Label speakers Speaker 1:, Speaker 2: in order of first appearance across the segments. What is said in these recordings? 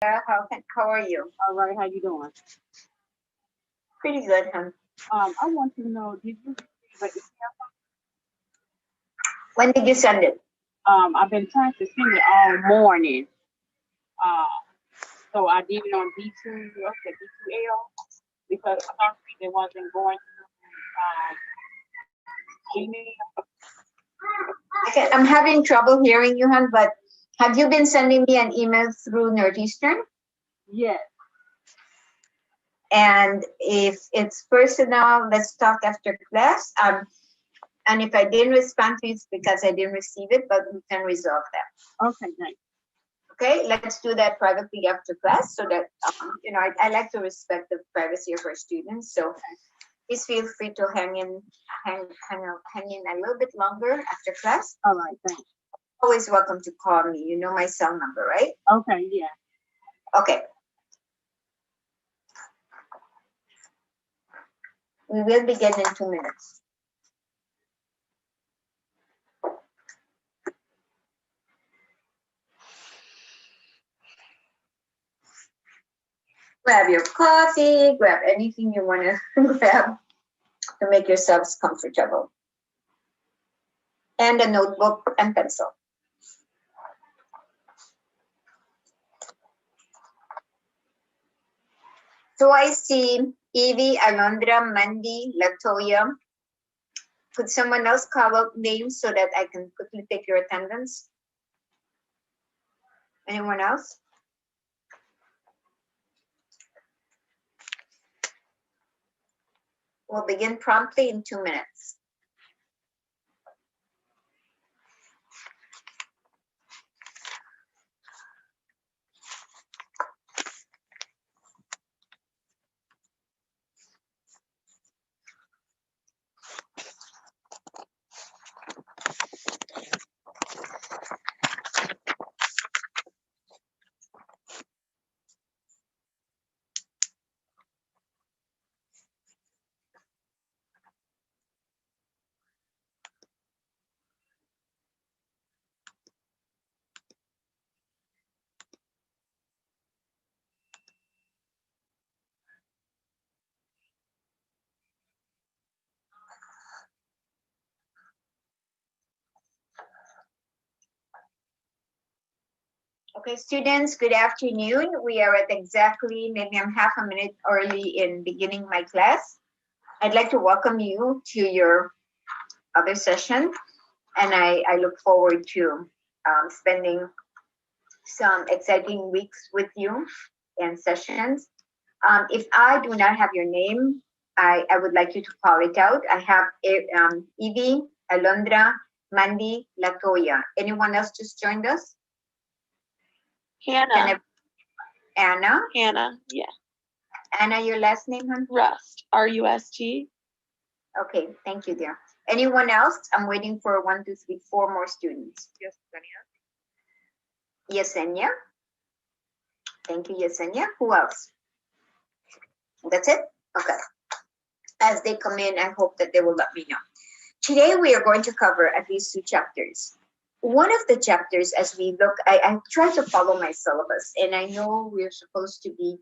Speaker 1: How are you?
Speaker 2: All right, how you doing?
Speaker 1: Pretty good, huh?
Speaker 2: I want to know, did you receive an
Speaker 1: When did you send it?
Speaker 2: I've been trying to send it all morning. Uh, so I did it on B2, what's the B2L, because sorry, it wasn't going to Gmail.
Speaker 1: I'm having trouble hearing you, hon, but have you been sending me an email through Northeastern?
Speaker 2: Yes.
Speaker 1: And if it's personal, let's talk after class. And if I didn't respond to you, it's because I didn't receive it, but we can resolve that.
Speaker 2: Okay, thanks.
Speaker 1: Okay, let's do that privately after class so that, I like to respect the privacy of our students. So please feel free to hang in a little bit longer after class.
Speaker 2: All right, thanks.
Speaker 1: Always welcome to call me. You know my cell number, right?
Speaker 2: Okay, yeah.
Speaker 1: Okay. We will begin in 2 minutes. Grab your coffee, grab anything you want to grab to make yourselves comfortable. And a notebook and pencil. So I see Evie, Alondra, Mandy, Latoya. Could someone else call out names so that I can quickly take your attendance? Anyone else? We'll begin promptly in 2 minutes. Okay, students, good afternoon. We are at exactly, maybe I'm half a minute early in beginning my class. I'd like to welcome you to your other session, and I look forward to spending some exciting weeks with you and sessions. If I do not have your name, I would like you to call it out. I have Evie, Alondra, Mandy, Latoya. Anyone else just joined us?
Speaker 3: Hannah.
Speaker 1: Anna.
Speaker 3: Hannah, yeah.
Speaker 1: Anna, your last name, hon?
Speaker 3: Rust, R-U-S-T.
Speaker 1: Okay, thank you, dear. Anyone else? I'm waiting for 1, 2, 3, 4 more students. Yesenia. Thank you, Yesenia. Who else? That's it? Okay. As they come in, I hope that they will let me know. Today, we are going to cover at least 2 chapters. One of the chapters, as we look, I try to follow my syllabus, and I know we're supposed to be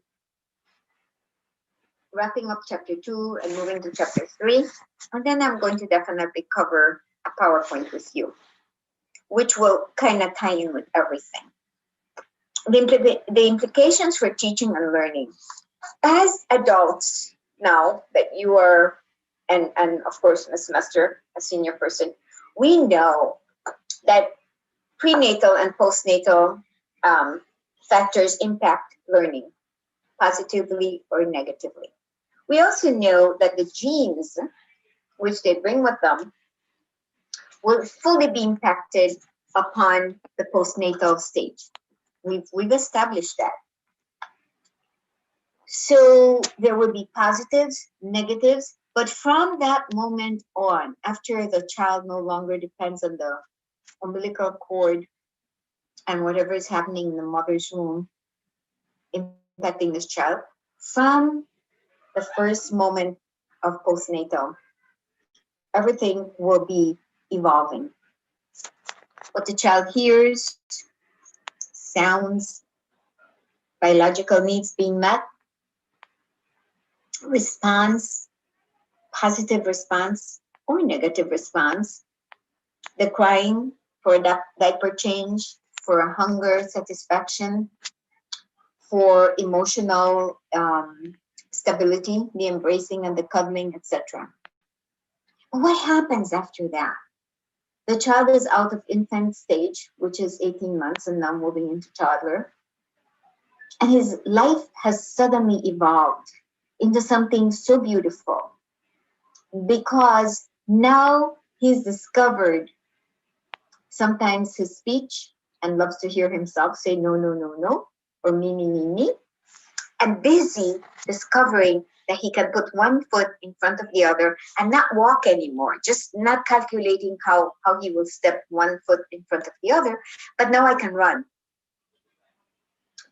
Speaker 1: wrapping up chapter 2 and moving to chapter 3. And then I'm going to definitely cover a PowerPoint with you, which will kind of tie in with everything. The implications for teaching and learning. As adults now that you are, and of course, in a semester, a senior person, we know that prenatal and postnatal factors impact learning positively or negatively. We also know that the genes which they bring with them will fully be impacted upon the postnatal stage. We've established that. So there will be positives, negatives, but from that moment on, after the child no longer depends on the umbilical cord and whatever is happening in the mother's womb impacting this child, from the first moment of postnatal, everything will be evolving. What the child hears, sounds, biological needs being met, response, positive response or negative response, the crying for that diaper change, for hunger satisfaction, for emotional stability, the embracing and the cuddling, etc. What happens after that? The child is out of infant stage, which is 18 months, and now moving into toddler. And his life has suddenly evolved into something so beautiful because now he's discovered sometimes his speech and loves to hear himself say no, no, no, no, or me, and busy discovering that he can put one foot in front of the other and not walk anymore, just not calculating how he will step one foot in front of the other, but now I can run.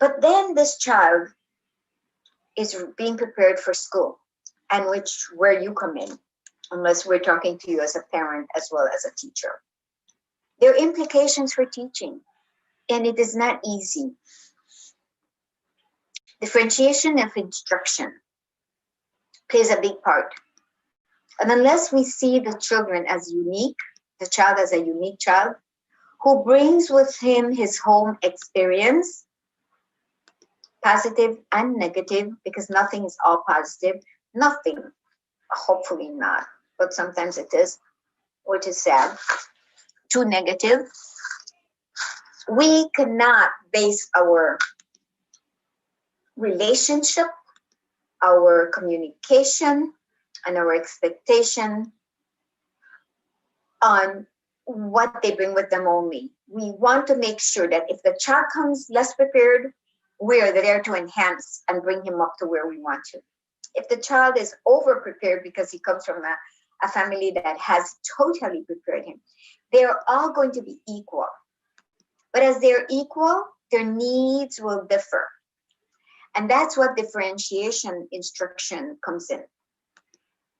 Speaker 1: But then this child is being prepared for school, and where you come in, unless we're talking to you as a parent as well as a teacher. There are implications for teaching, and it is not easy. Differentiation of instruction plays a big part. And unless we see the children as unique, the child as a unique child, who brings with him his home experience, positive and negative, because nothing is all positive, nothing, hopefully not, but sometimes it is, which is sad, too negative. We cannot base our relationship, our communication, and our expectation on what they bring with them only. We want to make sure that if the child comes less prepared, we are there to enhance and bring him up to where we want to. If the child is over prepared because he comes from a family that has totally prepared him, they're all going to be equal. But as they're equal, their needs will differ. And that's what differentiation instruction comes in.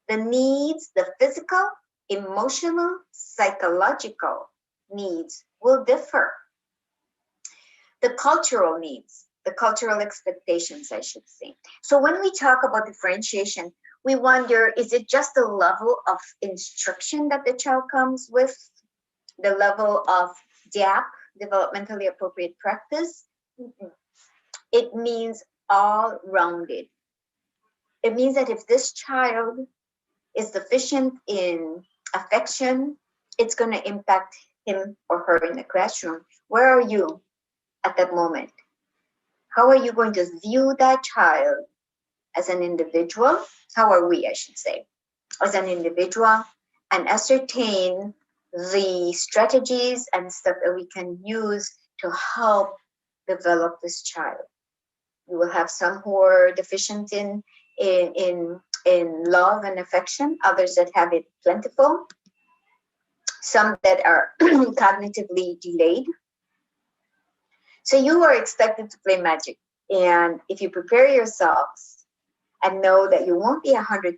Speaker 1: The needs, the physical, emotional, psychological needs will differ. The cultural needs, the cultural expectations, I should say. So when we talk about differentiation, we wonder, is it just the level of instruction that the child comes with? The level of DAP, developmentally appropriate practice? It means all rounded. It means that if this child is deficient in affection, it's going to impact him or her in the classroom. Where are you at that moment? How are you going to view that child as an individual? How are we, I should say, as an individual, and ascertain the strategies and stuff that we can use to help develop this child. You will have some who are deficient in love and affection, others that have it plentiful, some that are cognitively delayed. So you are expected to play magic. And if you prepare yourselves and know that you won't be 100%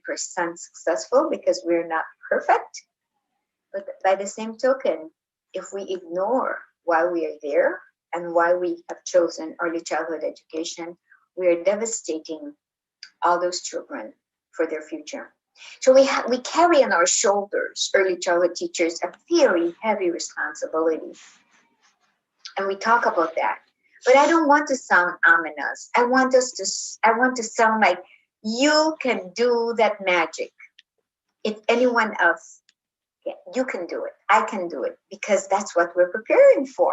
Speaker 1: successful because we're not perfect, but by the same token, if we ignore why we are there and why we have chosen early childhood education, we are devastating all those children for their future. So we carry on our shoulders, early childhood teachers, a very heavy responsibility. And we talk about that. But I don't want to sound ominous. I want to sound like you can do that magic. If anyone else, you can do it. I can do it, because that's what we're preparing for.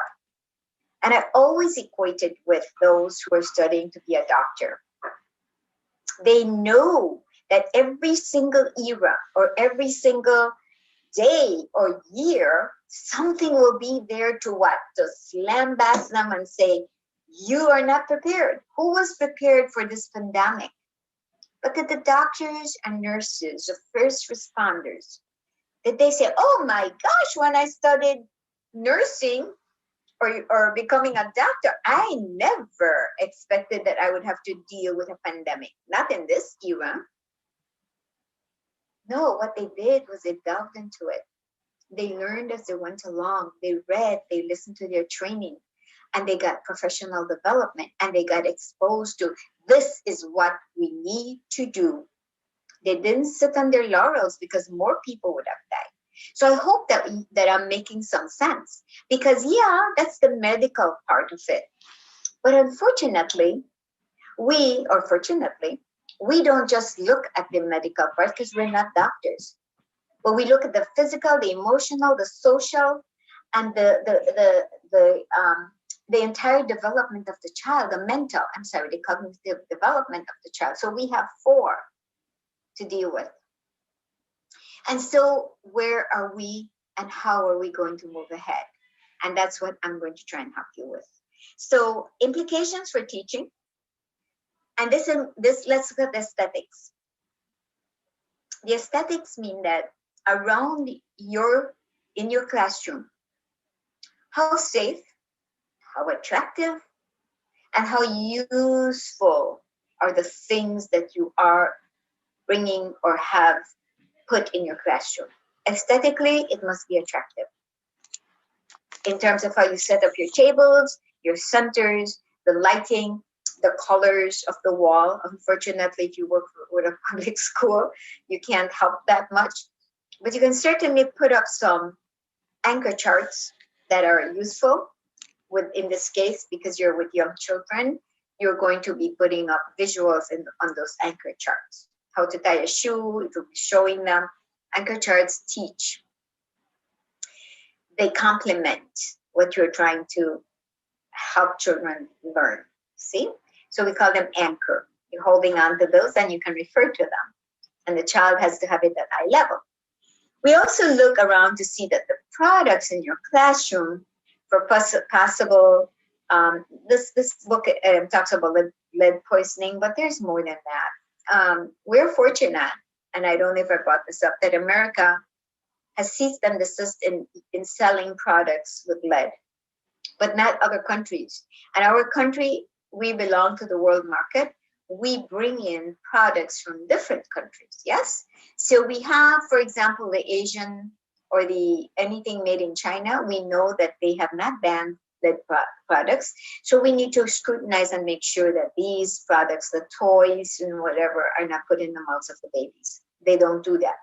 Speaker 1: And I always equate it with those who are studying to be a doctor. They know that every single era or every single day or year, something will be there to what? To slam back them and say, you are not prepared. Who was prepared for this pandemic? But did the doctors and nurses, the first responders, did they say, oh my gosh, when I studied nursing or becoming a doctor, I never expected that I would have to deal with a pandemic. Not in this era. No, what they did was they delved into it. They learned as they went along. They read, they listened to their training. and they got professional development, and they got exposed to this is what we need to do. They didn't sit on their laurels because more people would have died. So I hope that I'm making some sense, because yeah, that's the medical part of it. But unfortunately, fortunately, we don't just look at the medical part because we're not doctors. But we look at the physical, the emotional, the social, and the entire development of the child, the cognitive development of the child. So we have 4 to deal with. And so where are we and how are we going to move ahead? And that's what I'm going to try and help you with. So implications for teaching. And this let's look at the aesthetics. The aesthetics mean that around in your classroom, how safe, how attractive, and how useful are the things that you are bringing or have put in your classroom. Aesthetically, it must be attractive. In terms of how you set up your tables, your centers, the lighting, the colors of the wall. Unfortunately, if you work with a public school, you can't help that much. But you can certainly put up some anchor charts that are useful. In this case, because you're with young children, you're going to be putting up visuals on those anchor charts. How to tie a shoe, it will be showing them. Anchor charts teach. They complement what you're trying to help children learn. See? So we call them anchor. You're holding on to those and you can refer to them. And the child has to have it at eye level. We also look around to see that the products in your classroom for possible, this book talks about lead poisoning, but there's more than that. We're fortunate, and I don't know if I brought this up, that America has ceased and desist in selling products with lead, but not other countries. And our country, we belong to the world market. We bring in products from different countries, yes? So we have, for example, the Asian or anything made in China, we know that they have not banned lead products. So we need to scrutinize and make sure that these products, the toys and whatever, are not put in the mouths of the babies. They don't do that.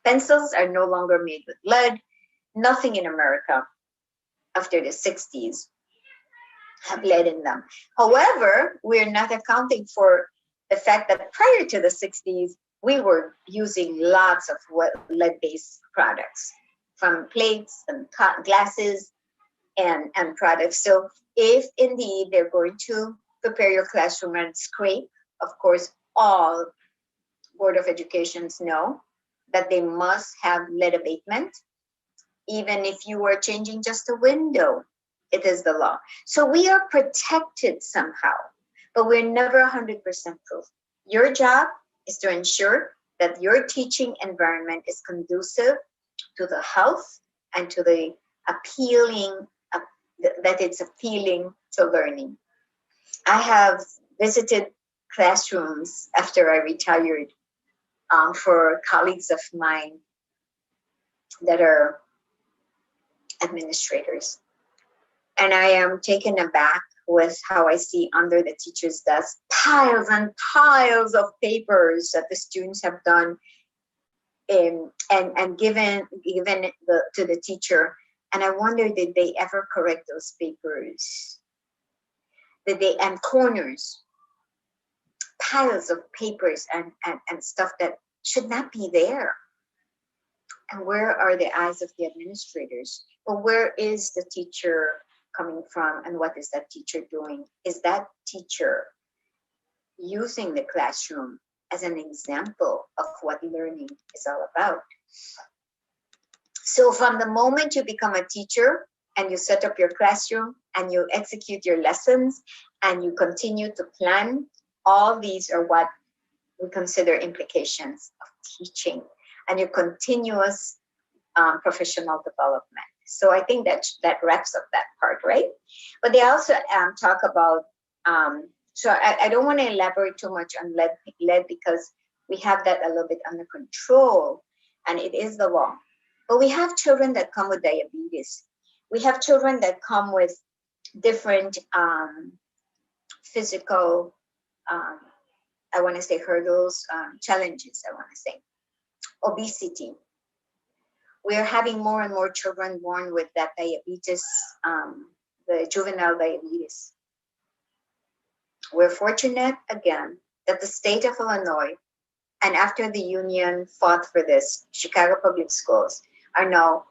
Speaker 1: Pencils are no longer made with lead. Nothing in America after the 60s have lead in them. However, we're not accounting for the fact that prior to the 60s, we were using lots of lead-based products, from plates and glasses and products. So if indeed they're going to prepare your classroom and scrape, of course, all Board of Educations know that they must have lead abatement. Even if you are changing just a window, it is the law. So we are protected somehow, but we're never 100% proof. Your job is to ensure that your teaching environment is conducive to the health and to the that it's appealing to learning. I have visited classrooms after I retired for colleagues of mine that are administrators. And I am taken aback with how I see under the teacher's desk piles and piles of papers that the students have done and given to the teacher. And I wonder, did they ever correct those papers? And corners, piles of papers and stuff that should not be there. And where are the eyes of the administrators? But where is the teacher coming from, and what is that teacher doing? Is that teacher using the classroom as an example of what learning is all about? So from the moment you become a teacher and you set up your classroom and you execute your lessons and you continue to plan, all these are what we consider implications of teaching and your continuous professional development. So I think that wraps up that part, right? But they also talk about, so I don't want to elaborate too much on lead because we have that a little bit under control and it is the law. But we have children that come with diabetes. We have children that come with different physical, I want to say hurdles, challenges, I want to say. Obesity. We are having more and more children born with that diabetes, the juvenile diabetes. We're fortunate, again, that the state of Illinois, and after the union fought for this, Chicago Public Schools are now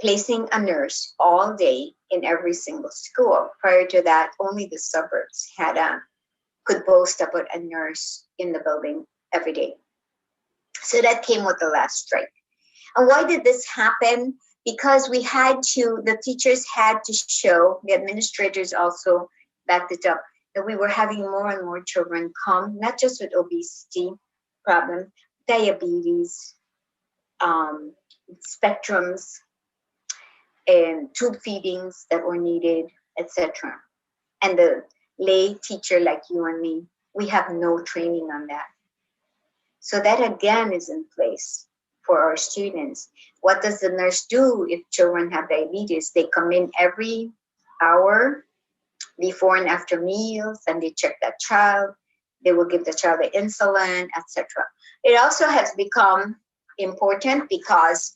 Speaker 1: placing a nurse all day in every single school. Prior to that, only the suburbs could boast about a nurse in the building every day. So that came with the last strike. And why did this happen? Because the teachers had to show, the administrators also backed it up, that we were having more and more children come, not just with obesity problem, diabetes, spectrums, and tube feedings that were needed, etc. And the lay teacher like you and me, we have no training on that. So that again is in place for our students. What does the nurse do if children have diabetes? They come in every hour before and after meals, and they check that child. They will give the child the insulin, etc. It also has become important because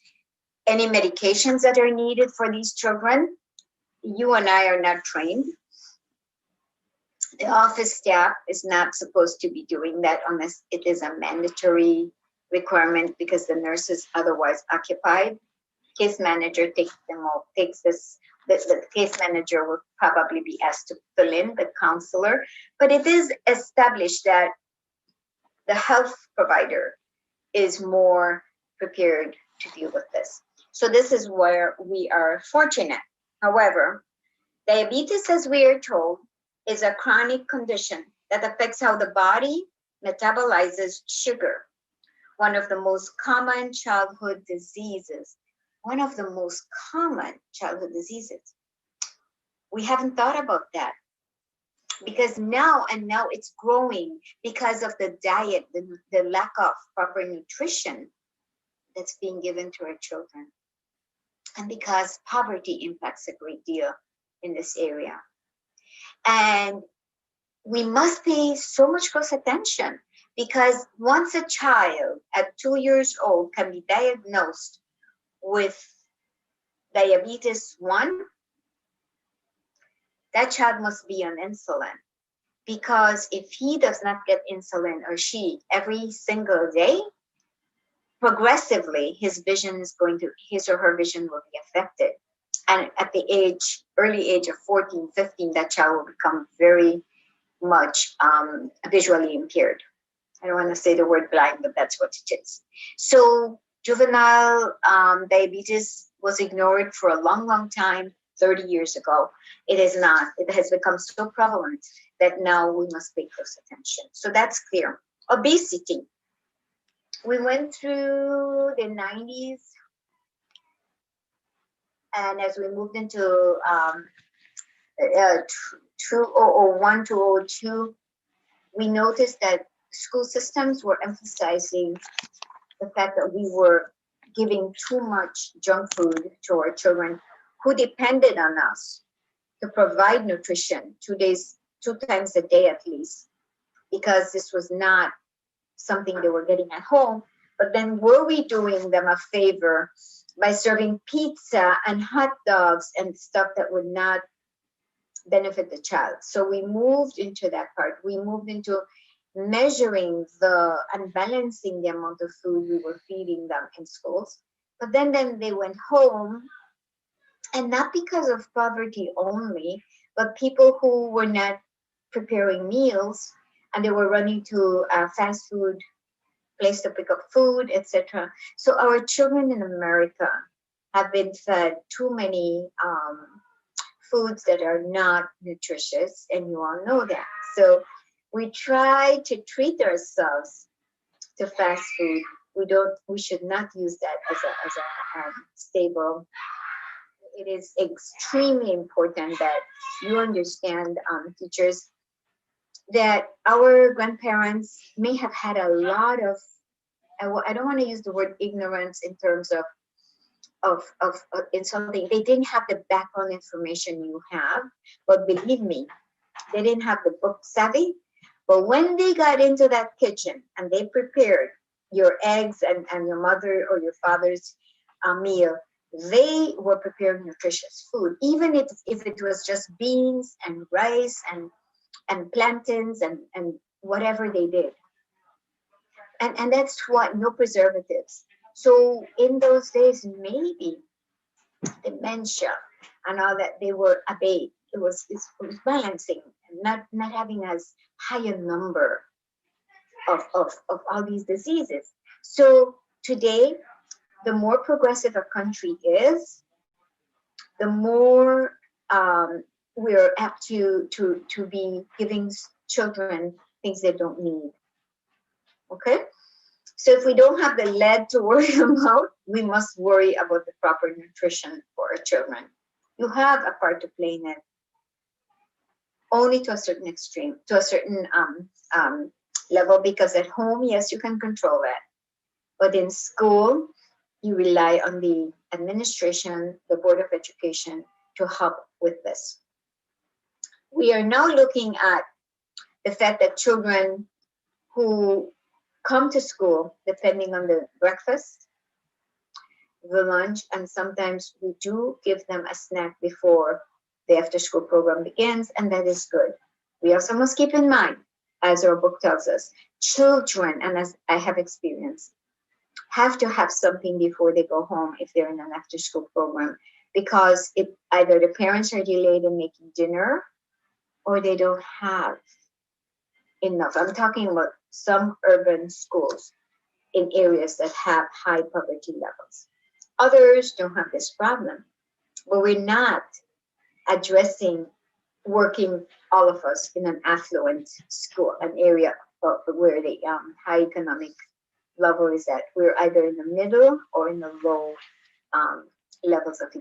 Speaker 1: any medications that are needed for these children, you and I are not trained. The office staff is not supposed to be doing that unless it is a mandatory requirement because the nurse is otherwise occupied. Case manager takes this. The case manager will probably be asked to fill in the counselor, but it is established that the health provider is more prepared to deal with this. So this is where we are fortunate. However, diabetes, as we are told, is a chronic condition that affects how the body metabolizes sugar. One of the most common childhood diseases. One of the most common childhood diseases. We haven't thought about that because now it's growing because of the diet, the lack of proper nutrition that's being given to our children. And because poverty impacts a great deal in this area. And we must pay so much close attention because once a child at 2 years old can be diagnosed with diabetes 1, that child must be on insulin. Because if he does not get insulin, or she, every single day, progressively his or her vision will be affected. And at the early age of 14, 15, that child will become very much visually impaired. I don't want to say the word blind, but that's what it is. So juvenile diabetes was ignored for a long, long time, 30 years ago. It is not. It has become so prevalent that now we must pay close attention. So that's clear. Obesity. We went through the 90s, and as we moved into 2001 to 2002, we noticed that school systems were emphasizing the fact that we were giving too much junk food to our children who depended on us to provide nutrition 2 times a day at least, because this was not something they were getting at home. But then were we doing them a favor by serving pizza and hot dogs and stuff that would not benefit the child? So we moved into that part. We moved into measuring and balancing the amount of food we were feeding them in schools. But then they went home, and not because of poverty only, but people who were not preparing meals and they were running to a fast food place to pick up food, etc. So our children in America have been fed too many foods that are not nutritious, and you all know that. So we try to treat ourselves to fast food. We should not use that as a stable. It is extremely important that you understand, teachers, that our grandparents may have had a lot of, I don't want to use the word ignorance in terms of of insulting. They didn't have the background information you have, but believe me, they didn't have the book savvy. But when they got into that kitchen and they prepared your eggs and your mother or your father's meal, they were preparing nutritious food, even if it was just beans and rice and plantains and whatever they did. And that's what, no preservatives. So in those days, maybe dementia and all that, they were abated. It was balancing, not having as high a number of all these diseases. So today, the more progressive a country is, the more we're apt to be giving children things they don't need. Okay? So if we don't have the lead to worry about, we must worry about the proper nutrition for our children. You have a part to play in it, only to a certain extreme, to a certain level, because at home, yes, you can control that. But in school, you rely on the administration, the Board of Education, to help with this. We are now looking at the fact that children who come to school, depending on the breakfast, the lunch, and sometimes we do give them a snack before the after school program begins, and that is good. We also must keep in mind, as our book tells us, children, and as I have experienced, have to have something before they go home if they're in an after school program, because either the parents are delayed in making dinner or they don't have enough. I'm talking about some urban schools in areas that have high poverty levels. Others don't have this problem, but we're not addressing working, all of us, in an affluent school, an area where the high economic level is at. We're either in the middle or in the low levels of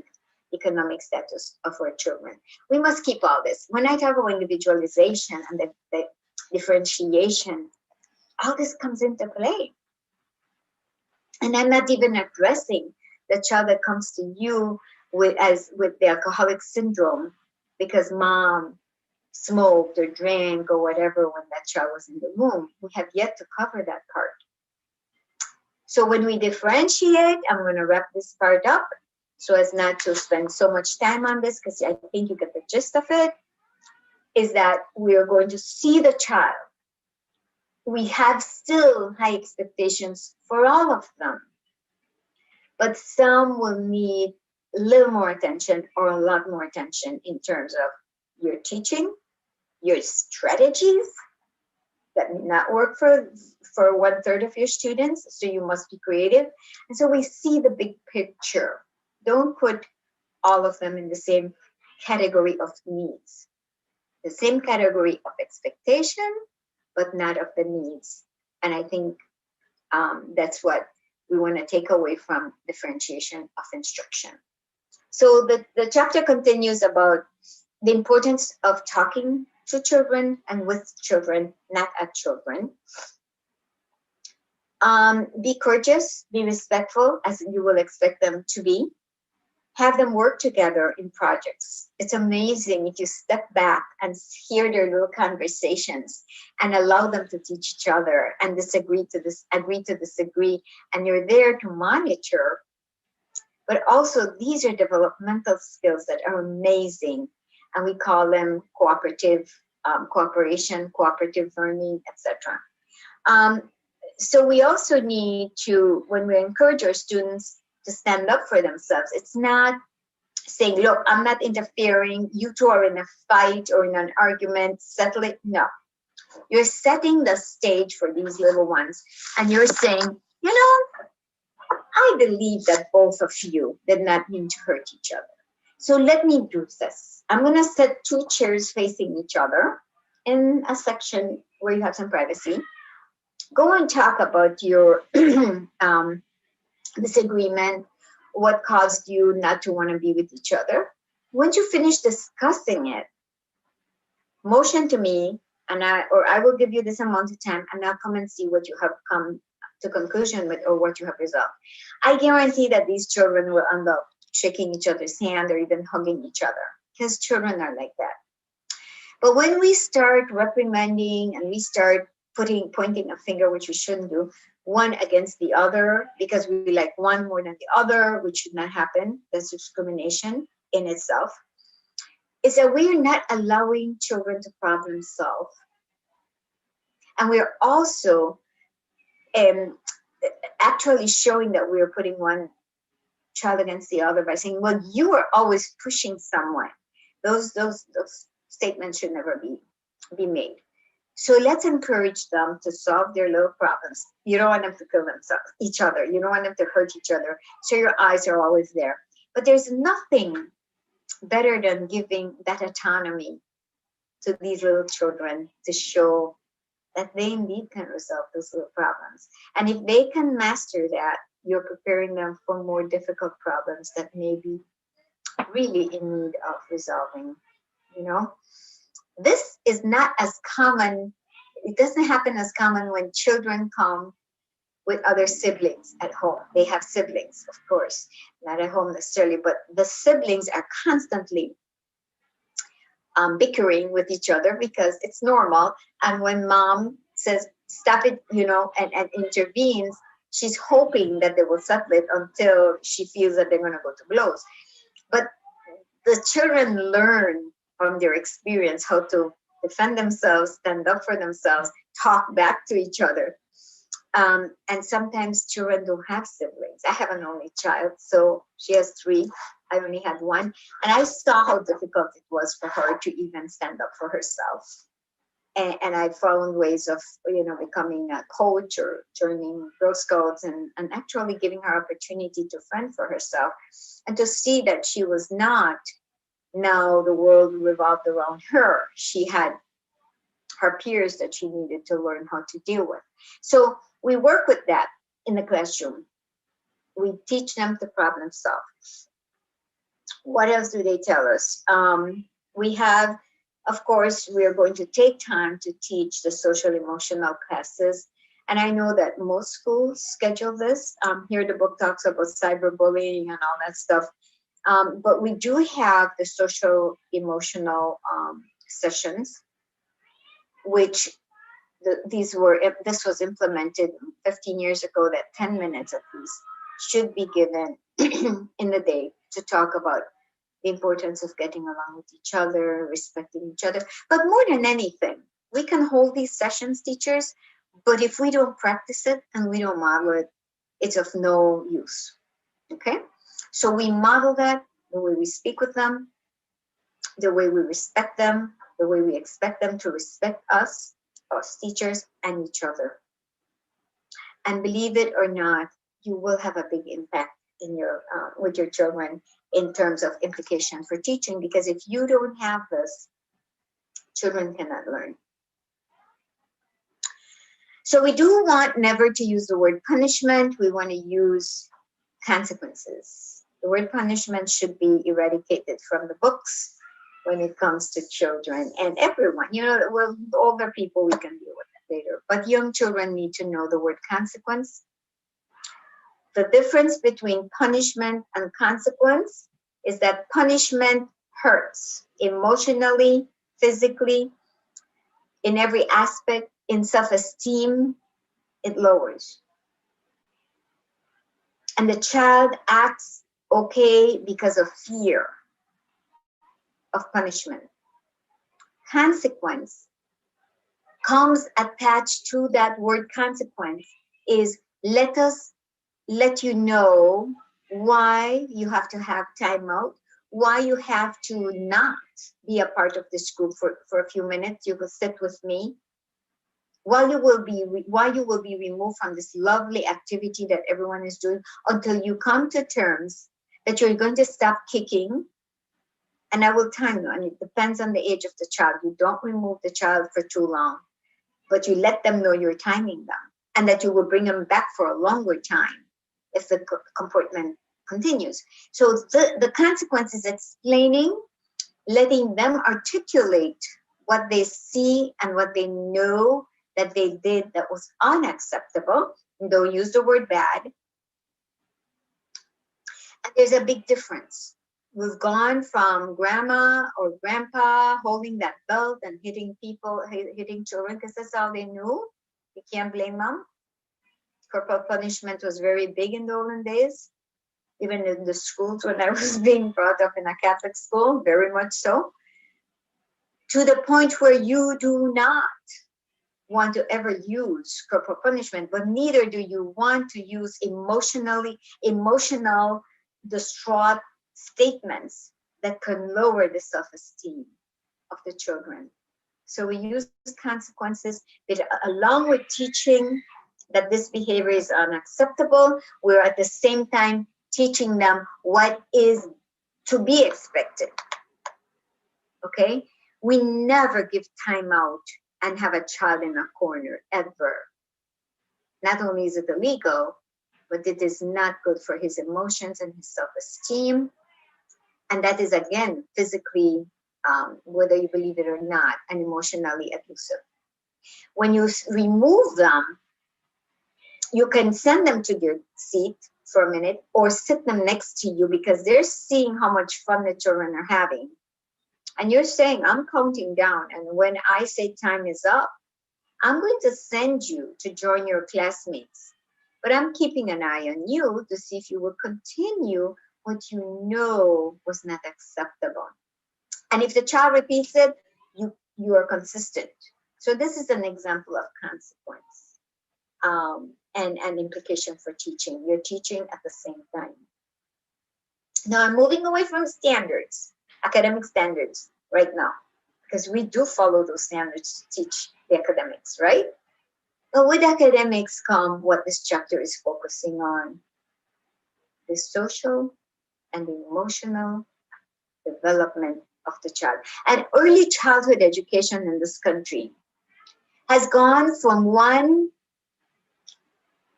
Speaker 1: economic status of our children. We must keep all this. When I talk about individualization and the differentiation, all this comes into play. And I'm not even addressing the child that comes to you with the alcoholic syndrome because mom smoked or drank or whatever when that child was in the womb. We have yet to cover that part. So when we differentiate, I'm going to wrap this part up so as not to spend so much time on this, because I think you get the gist of it, is that we are going to see the child. We have still high expectations for all of them, but some will need a little more attention or a lot more attention in terms of your teaching, your strategies that may not work for 1/3 of your students, so you must be creative. And so we see the big picture. Don't put all of them in the same category of needs, the same category of expectation, but not of the needs. And I think that's what we want to take away from differentiation of instruction. So the chapter continues about the importance of talking to children and with children, not at children. Be courteous, be respectful, as you will expect them to be. Have them work together in projects. It's amazing if you step back and hear their little conversations and allow them to teach each other and agree to disagree, and you're there to monitor. But also, these are developmental skills that are amazing, and we call them cooperative cooperation, cooperative learning, etc. So we also need to, when we encourage our students to stand up for themselves, it's not saying, look, I'm not interfering, you two are in a fight or in an argument, settle it. No, you're setting the stage for these little ones, and you're saying, you know, I believe that both of you did not mean to hurt each other. So let me do this. I'm going to set 2 chairs facing each other in a section where you have some privacy. Go and talk about your disagreement, what caused you not to want to be with each other. Once you finish discussing it, motion to me, and I will give you this amount of time, and I'll come and see what you have come to conclusion with or what you have resolved. I guarantee that these children will end up shaking each other's hand or even hugging each other because children are like that. But when we start reprimanding and we start pointing a finger, which we shouldn't do, one against the other because we like one more than the other, which should not happen. That's discrimination in itself. Is that we are not allowing children to problem solve. And we're also actually showing that we are putting one child against the other by saying, well, you are always pushing someone. Those statements should never be made. So let's encourage them to solve their little problems. You don't want them to kill each other. You don't want them to hurt each other. So your eyes are always there. But there's nothing better than giving that autonomy to these little children to show that they indeed can resolve those little problems. And if they can master that, you're preparing them for more difficult problems that may be really in need of resolving, you know? This is not as common. It doesn't happen as common when children come with other siblings at home. They have siblings, of course, not at home necessarily, but the siblings are constantly bickering with each other because it's normal. And when mom says, stop it, you know, and intervenes, she's hoping that they will settle it until she feels that they're going to go to blows. But the children learn from their experience how to defend themselves, stand up for themselves, talk back to each other. And sometimes children don't have siblings. I have an only child, so she has 3. I only had 1. And I saw how difficult it was for her to even stand up for herself. And I found ways of, you know, becoming a coach or joining Girl Scouts and actually giving her opportunity to fend for herself and to see that she was not now the world revolved around her. She had her peers that she needed to learn how to deal with. So we work with that in the classroom. We teach them to problem solve. What else do they tell us? We have, of course, we are going to take time to teach the social emotional classes. And I know that most schools schedule this. Here the book talks about cyberbullying and all that stuff. But we do have the social emotional sessions, which this was implemented 15 years ago, that 10 minutes at least should be given in the day to talk about the importance of getting along with each other, respecting each other. But more than anything, we can hold these sessions, teachers, but if we don't practice it and we don't model it, it's of no use, okay? So we model that, the way we speak with them, the way we respect them, the way we expect them to respect us teachers, and each other. And believe it or not, you will have a big impact in your with your children in terms of implication for teaching, because if you don't have this, children cannot learn. So we do want never to use the word punishment. We want to use consequences. The word punishment should be eradicated from the books when it comes to children and everyone. You know, well, older people, we can deal with that later. But young children need to know the word consequence. The difference between punishment and consequence is that punishment hurts emotionally, physically, in every aspect. In self-esteem, it lowers. And the child acts okay because of fear of punishment. Consequence comes attached to that word consequence is let you know why you have to have timeout, why you have to not be a part of this group for a few minutes. You will sit with me. Why you will be removed from this lovely activity that everyone is doing until you come to terms that you're going to stop kicking. And I will time you, and it depends on the age of the child. You don't remove the child for too long, but you let them know you're timing them and that you will bring them back for a longer time if the comportment continues. So the consequence is explaining, letting them articulate what they see and what they know that they did that was unacceptable, Don't use the word bad. And there's a big difference. We've gone from grandma or grandpa holding that belt and hitting people, hitting children because that's all they knew. You can't blame them. Corporal punishment was very big in the olden days, even in the schools when I was being brought up in a Catholic school, very much so. To the point where you do not want to ever use corporal punishment, but neither do you want to use emotional, distraught statements that can lower the self-esteem of the children. So we use consequences, but along with teaching that this behavior is unacceptable, we're at the same time teaching them what is to be expected. Okay? We never give time out and have a child in a corner, ever. Not only is it illegal, but it is not good for his emotions and his self-esteem. And that is, again, physically, whether you believe it or not, and emotionally abusive. When you remove them, you can send them to their seat for a minute or sit them next to you because they're seeing how much fun the children are having. And you're saying, I'm counting down. And when I say time is up, I'm going to send you to join your classmates. But I'm keeping an eye on you to see if you will continue what you know was not acceptable. And if the child repeats it, you are consistent. So this is an example of consequence and implication for teaching. You're teaching at the same time. Now I'm moving away from standards, academic standards right now, because we do follow those standards to teach the academics, right? But with academics come what this chapter is focusing on, the social and the emotional development of the child. And early childhood education in this country has gone from one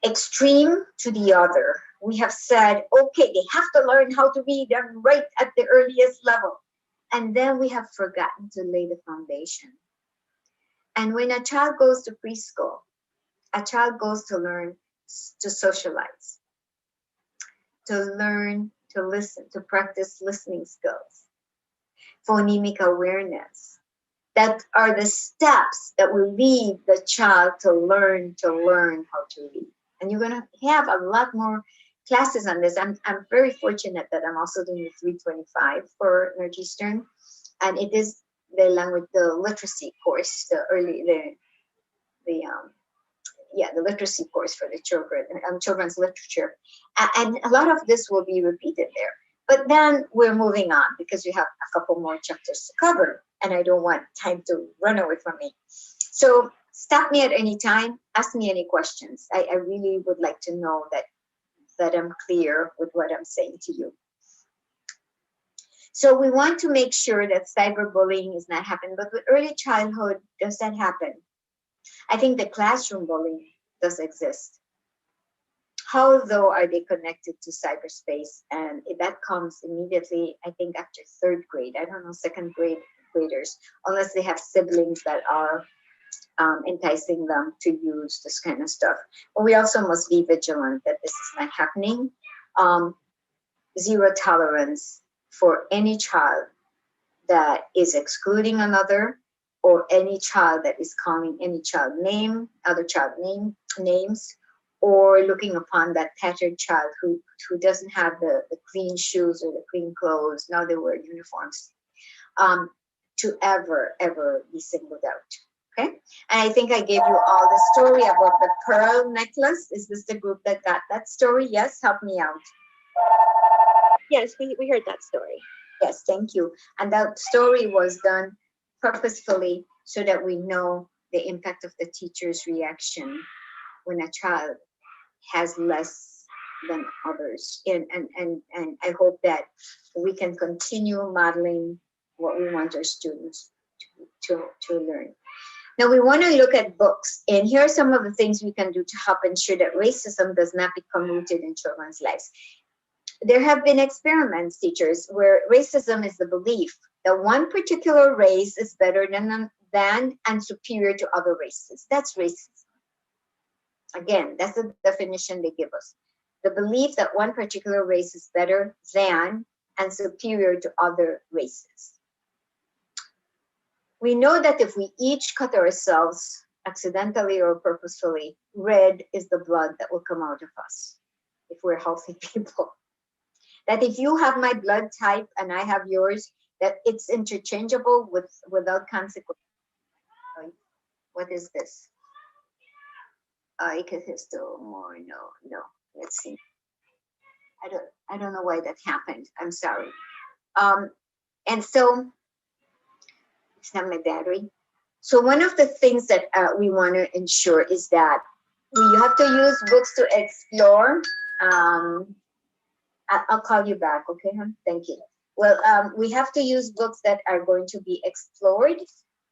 Speaker 1: extreme to the other. We have said, okay, they have to learn how to read and write at the earliest level. And then we have forgotten to lay the foundation. And when a child goes to preschool, a child goes to learn to socialize, to learn to listen, to practice listening skills, phonemic awareness. That are the steps that will lead the child to learn how to read. And you're going to have a lot more classes on this. I'm very fortunate that I'm also doing the 325 for Northeastern, and it is the literacy course, the literacy course for the children, children's literature, and a lot of this will be repeated there. But then we're moving on because we have a couple more chapters to cover, and I don't want time to run away from me. So stop me at any time, ask me any questions. I really would like to know that I'm clear with what I'm saying to you. So we want to make sure that cyberbullying is not happening, but with early childhood, does that happen? I think the classroom bullying does exist. How, though, are they connected to cyberspace? And that comes immediately, I think, after third grade. I don't know, second graders, unless they have siblings that are enticing them to use this kind of stuff. But we also must be vigilant that this is not happening. Zero tolerance for any child that is excluding another, or any child that is calling any child other child names, or looking upon that tattered child who doesn't have the clean shoes or the clean clothes, now they wear uniforms, to ever be singled out, okay? And I think I gave you all the story about the pearl necklace. Is this the group that got that story? Yes, help me out.
Speaker 3: Yes, we heard that story.
Speaker 1: Yes, thank you. And that story was done purposefully so that we know the impact of the teacher's reaction when a child has less than others. And I hope that we can continue modeling what we want our students to learn. Now we want to look at books, and here are some of the things we can do to help ensure that racism does not become rooted in children's lives. There have been experiments, teachers, where racism is the belief that one particular race is better than and superior to other races. That's racism. Again, that's the definition they give us. The belief that one particular race is better than and superior to other races. We know that if we each cut ourselves, accidentally or purposefully, red is the blood that will come out of us if we're healthy people. That if you have my blood type and I have yours, that it's interchangeable without consequence. What is this? Ikahisto more, no. Let's see. I don't know why that happened. I'm sorry. And so it's not my battery. So one of the things that we want to ensure is that we have to use books to explore. I'll call you back, okay, hon? Thank you. Well, we have to use books that are going to be explored,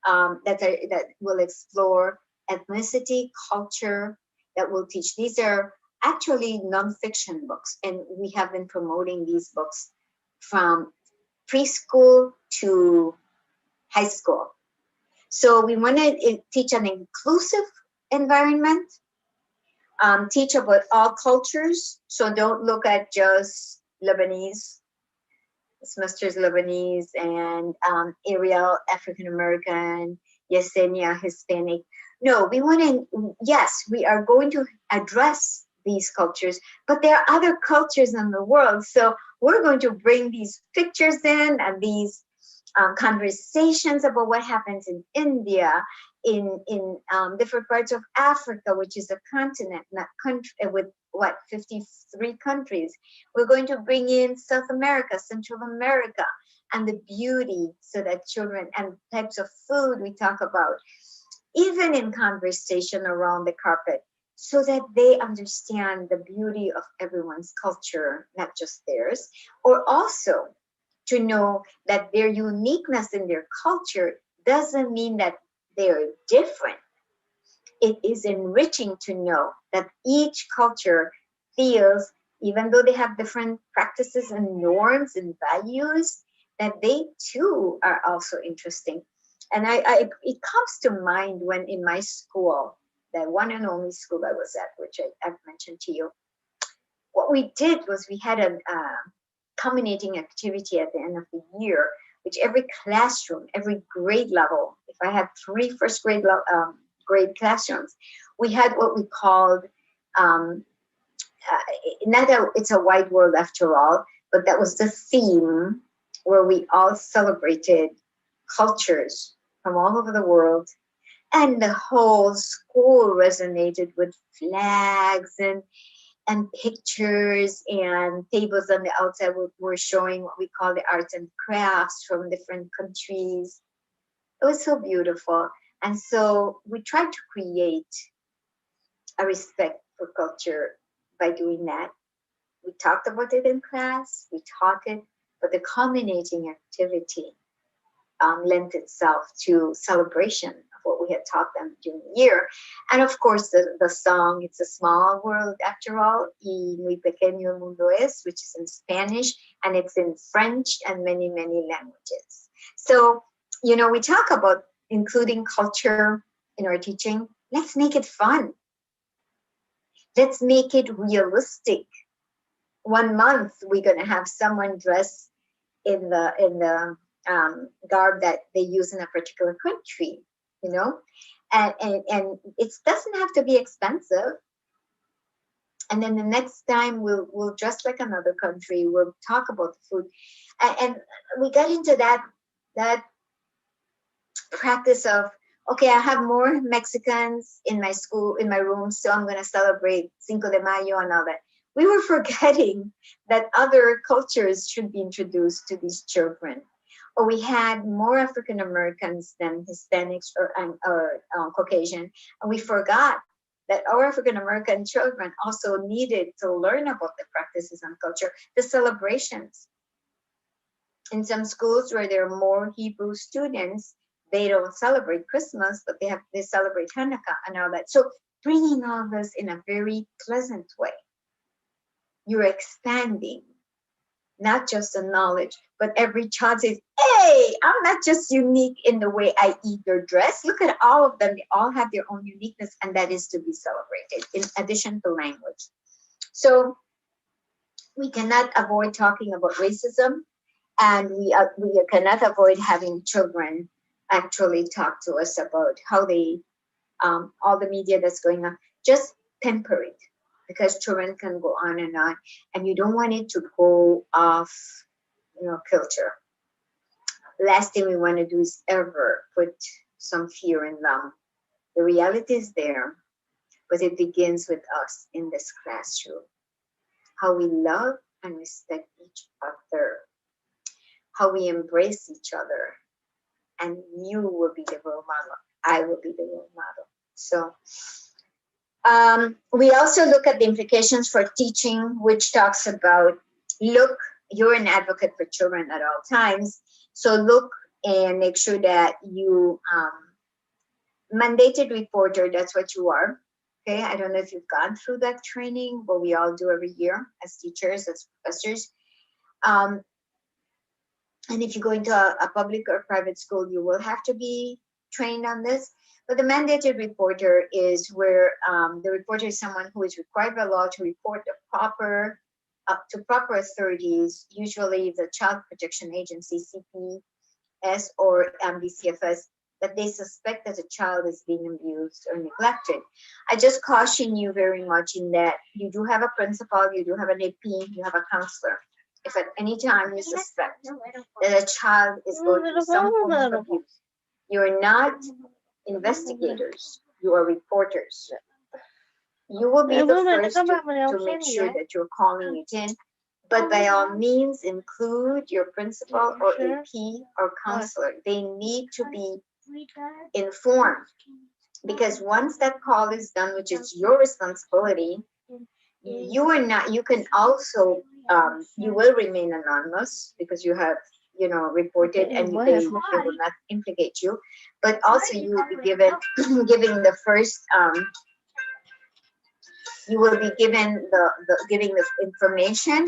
Speaker 1: that will explore ethnicity, culture, that will teach. These are actually nonfiction books, and we have been promoting these books from preschool to high school. So we want to teach an inclusive environment, teach about all cultures. So don't look at just Lebanese. Semester's Lebanese, and Ariel, African American, Yesenia, Hispanic. No, we want to, yes, we are going to address these cultures, but there are other cultures in the world. So we're going to bring these pictures in and these conversations about what happens in India, in different parts of Africa, which is a continent, not country, with what, 53 countries. We're going to bring in South America, Central America, and the beauty, so that children, and types of food we talk about, even in conversation around the carpet, so that they understand the beauty of everyone's culture, not just theirs, or also to know that their uniqueness in their culture doesn't mean that they're different. It is enriching to know that each culture feels, even though they have different practices and norms and values, that they too are also interesting. And it comes to mind when in my school, the one and only school I was at, which I've mentioned to you, what we did was we had a culminating activity at the end of the year, which every classroom, every grade level, if I had 3 first grade classrooms, we had what we called, it's a wide world after all, but that was the theme, where we all celebrated cultures from all over the world. And the whole school resonated with flags and pictures, and tables on the outside were showing what we call the arts and crafts from different countries. It was so beautiful. And so we tried to create a respect for culture by doing that. We talked about it in class, we taught it, but the culminating activity lent itself to celebration of what we had taught them during the year. And of course, the song, It's a Small World After All, Y Muy Pequeño El Mundo Es, which is in Spanish, and it's in French and many, many languages. So, you know, we talk about including culture in our teaching. Let's make it fun. Let's make it realistic. 1 month, we're going to have someone dressed in the garb that they use in a particular country, you know, and it doesn't have to be expensive. And then the next time we'll dress like another country. We'll talk about the food, and we got into that practice of, okay, I have more Mexicans in my school, in my room, so I'm going to celebrate Cinco de Mayo and all that. We were forgetting that other cultures should be introduced to these children. Or we had more African Americans than Hispanics or Caucasian, and we forgot that our African American children also needed to learn about the practices and culture, the celebrations. In some schools where there are more Hebrew students, they don't celebrate Christmas, but they celebrate Hanukkah and all that. So bringing all this in a very pleasant way. You're expanding not just the knowledge, but every child says, hey, I'm not just unique in the way I eat or dress. Look at all of them. They all have their own uniqueness, and that is to be celebrated in addition to language. So we cannot avoid talking about racism, and we cannot avoid having children actually talk to us about how they, all the media that's going on, just temper it, because children can go on, and you don't want it to go off, kilter. Last thing we want to do is ever put some fear in them. The reality is there, but it begins with us in this classroom. How we love and respect each other, how we embrace each other, and you will be the role model. I will be the role model. So we also look at the implications for teaching, which talks about, look, you're an advocate for children at all times. So look and make sure that you, mandated reporter, that's what you are. Okay, I don't know if you've gone through that training, but we all do every year as teachers, as professors. And if you go into a public or private school, you will have to be trained on this. But the mandated reporter is where the reporter is someone who is required by law to report to proper authorities, usually the Child Protection Agency, CPS, or DCFS, that they suspect that a child is being abused or neglected. I just caution you very much in that you do have a principal, you do have an AP, you have a counselor. If at any time you suspect that a child is going through some form of abuse, you're not investigators, you are reporters. You will be the first to make sure that you're calling it in, but by all means include your principal or AP or counselor. They need to be informed, because once that call is done, which is your responsibility, you can also, you will remain anonymous because you have, reported, and they will not implicate you, but also you will be given giving the first, you will be given giving the information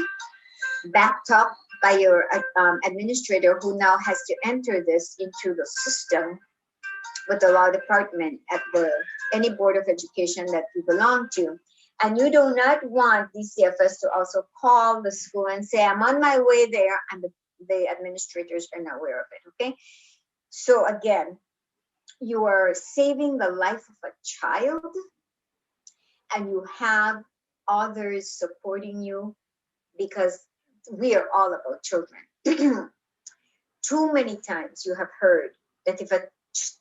Speaker 1: backed up by your administrator, who now has to enter this into the system with the law department at any board of education that you belong to. And you do not want DCFS to also call the school and say, I'm on my way there, and the administrators are not aware of it, okay? So again, you are saving the life of a child, and you have others supporting you, because we are all about children. Too many times you have heard that if a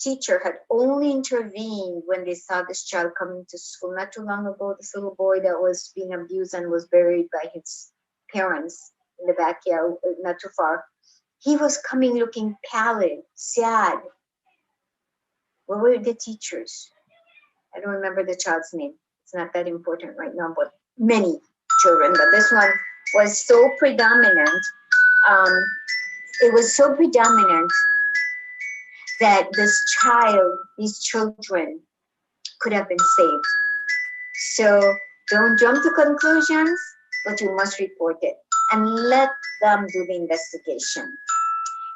Speaker 1: teacher had only intervened when they saw this child coming to school, not too long ago, this little boy that was being abused and was buried by his parents in the backyard, not too far, he was coming looking pallid, sad. Where were the teachers? I don't remember the child's name. It's not that important right now, but many children, but this one was so predominant. It was so predominant that these children could have been saved. So don't jump to conclusions, but you must report it and let them do the investigation.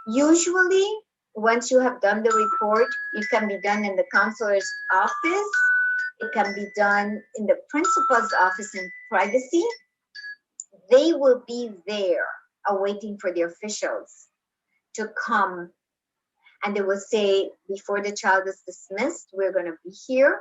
Speaker 1: Usually, once you have done the report, it can be done in the counselor's office. It can be done in the principal's office in privacy. They will be there awaiting for the officials to come, and they will say, before the child is dismissed, we're going to be here,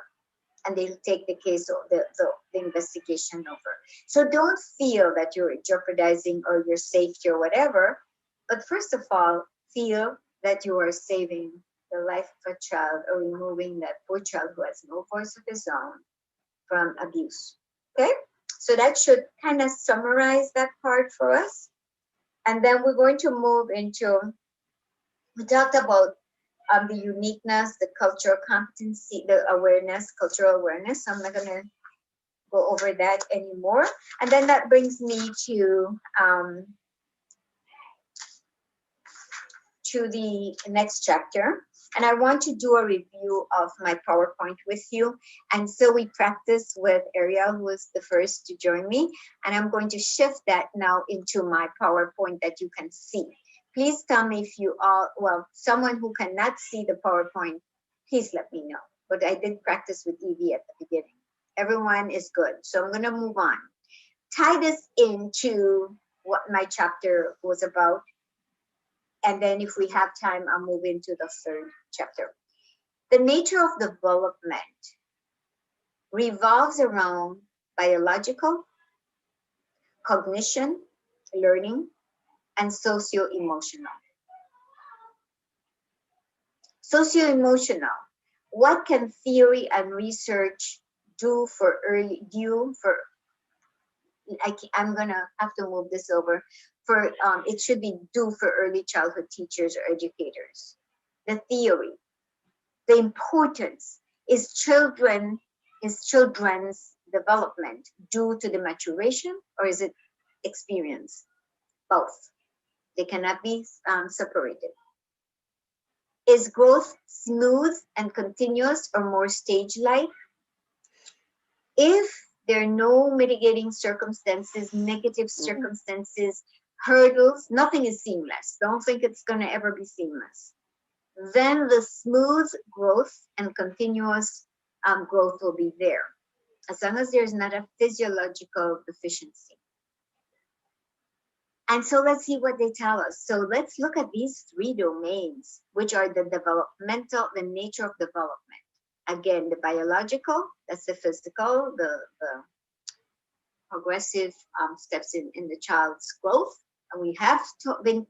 Speaker 1: and they'll take the case or the investigation over. So don't feel that you're jeopardizing or your safety or whatever, but first of all, feel that you are saving the life of a child or removing that poor child who has no voice of his own from abuse. Okay, so that should kind of summarize that part for us. And then we're going to move into, we talked about the uniqueness, the cultural competency, the awareness, cultural awareness. So I'm not going to go over that anymore. And then that brings me to the next chapter. And I want to do a review of my PowerPoint with you. And so we practice with Ariel, who was the first to join me. And I'm going to shift that now into my PowerPoint that you can see. Please tell me if you all, well, someone who cannot see the PowerPoint, please let me know. But I did practice with Evie at the beginning. Everyone is good. So I'm going to move on. Tie this into what my chapter was about. And then if we have time, I'll move into the third chapter. The nature of development revolves around biological, cognition, learning, and socio-emotional. Socio-emotional. What can theory and research do for I'm gonna have to move this over. It should be do for early childhood teachers or educators. The theory, the importance is children's development due to the maturation, or is it experience? Both. They cannot be separated. Is growth smooth and continuous or more stage-like? If there are no mitigating circumstances, negative circumstances, hurdles, nothing is seamless. Don't think it's going to ever be seamless. Then the smooth growth and continuous growth will be there, as long as there's not a physiological deficiency. And so let's see what they tell us. So let's look at these three domains, which are the nature of development. Again, the biological, that's the physical, the progressive steps in the child's growth. And we have been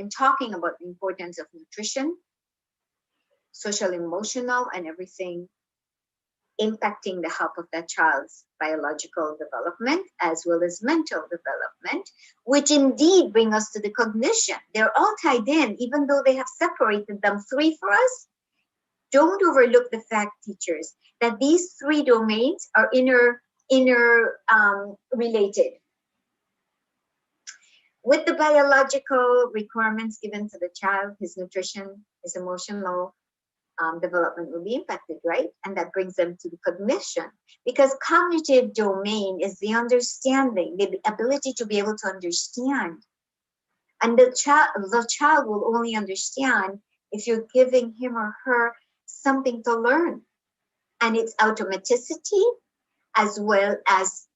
Speaker 1: talking about the importance of nutrition, social, emotional, and everything impacting the health of that child's biological development as well as mental development, which indeed bring us to the cognition. They're all tied in, even though they have separated them three for us. Don't overlook the fact, teachers, that these three domains are related. With the biological requirements given to the child, his nutrition, his emotional development will be impacted, right? And that brings them to the cognition, because cognitive domain is the understanding, the ability to be able to understand. And the child will only understand if you're giving him or her something to learn. And it's automaticity as well as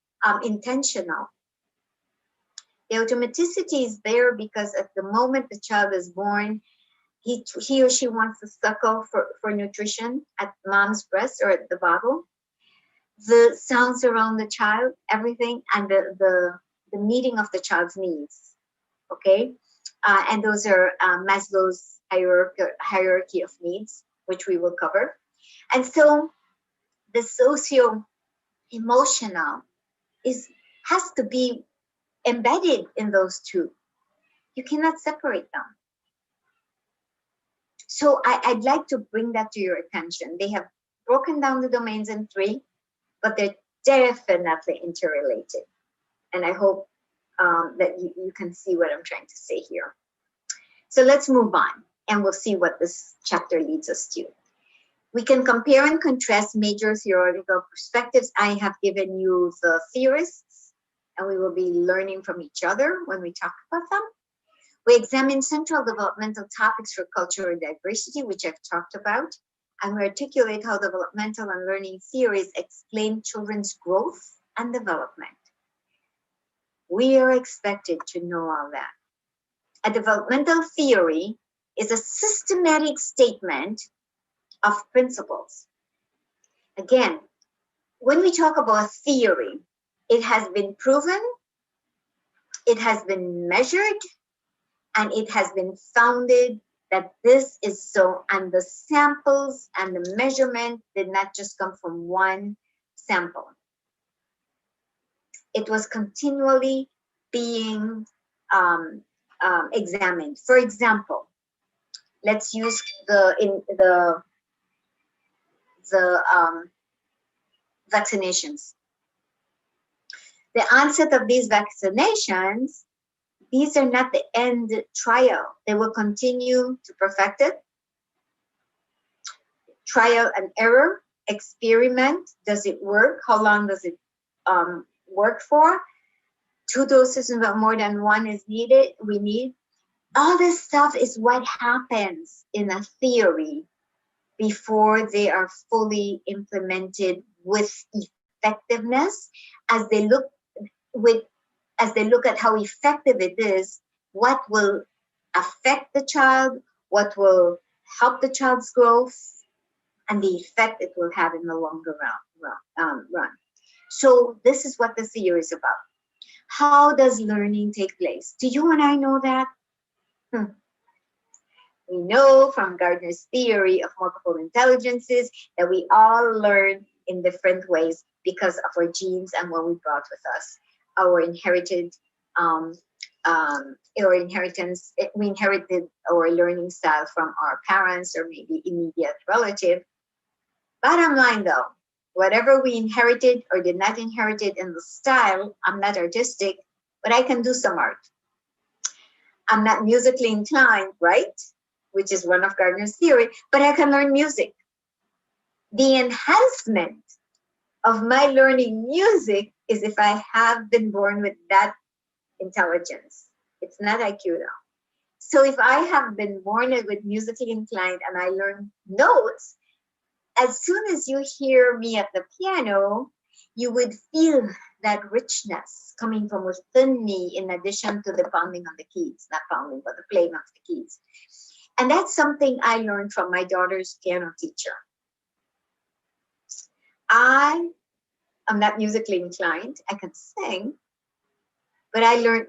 Speaker 1: intentional. The automaticity is there because at the moment the child is born, he or she wants to suckle for nutrition at mom's breast or at the bottle. The sounds around the child, everything, and the meeting of the child's needs, okay? And those are Maslow's hierarchy of needs, which we will cover. And so the socio-emotional has to be embedded in those two. You cannot separate them. So I'd like to bring that to your attention. They have broken down the domains in three, but they're definitely interrelated. And I hope that you can see what I'm trying to say here. So let's move on, and we'll see what this chapter leads us to. We can compare and contrast major theoretical perspectives. I have given you the theorists, and we will be learning from each other when we talk about them. We examine central developmental topics for cultural diversity, which I've talked about, and we articulate how developmental and learning theories explain children's growth and development. We are expected to know all that. A developmental theory is a systematic statement of principles. Again, when we talk about theory, it has been proven, it has been measured, and it has been founded that this is so, and the samples and the measurement did not just come from one sample. It was continually being examined. For example, let's use the vaccinations. The onset of these vaccinations, these are not the end trial. They will continue to perfect it. trial and error, experiment. Does it work? How long does it work for? 2 doses, but more than 1 is needed. We need all this stuff is what happens in a theory before they are fully implemented with effectiveness. As they look at how effective it is, what will affect the child, what will help the child's growth, and the effect it will have in the longer run. So this is what the theory is about. How does learning take place? Do you and I know that? We know from Gardner's theory of multiple intelligences that we all learn in different ways because of our genes and what we brought with us. Our inherited, our inheritance, we inherited our learning style from our parents or maybe immediate relative. Bottom line though, whatever we inherited or did not inherit it in the style, I'm not artistic, but I can do some art. I'm not musically inclined, right? Which is one of Gardner's theory, but I can learn music. The enhancement of my learning music is if I have been born with that intelligence. It's not IQ though. So if I have been born with musically inclined and I learn notes, as soon as you hear me at the piano, you would feel that richness coming from within me in addition to the pounding on the keys, not pounding, but the playing of the keys. And that's something I learned from my daughter's piano teacher. I am not musically inclined. I can sing, but I learned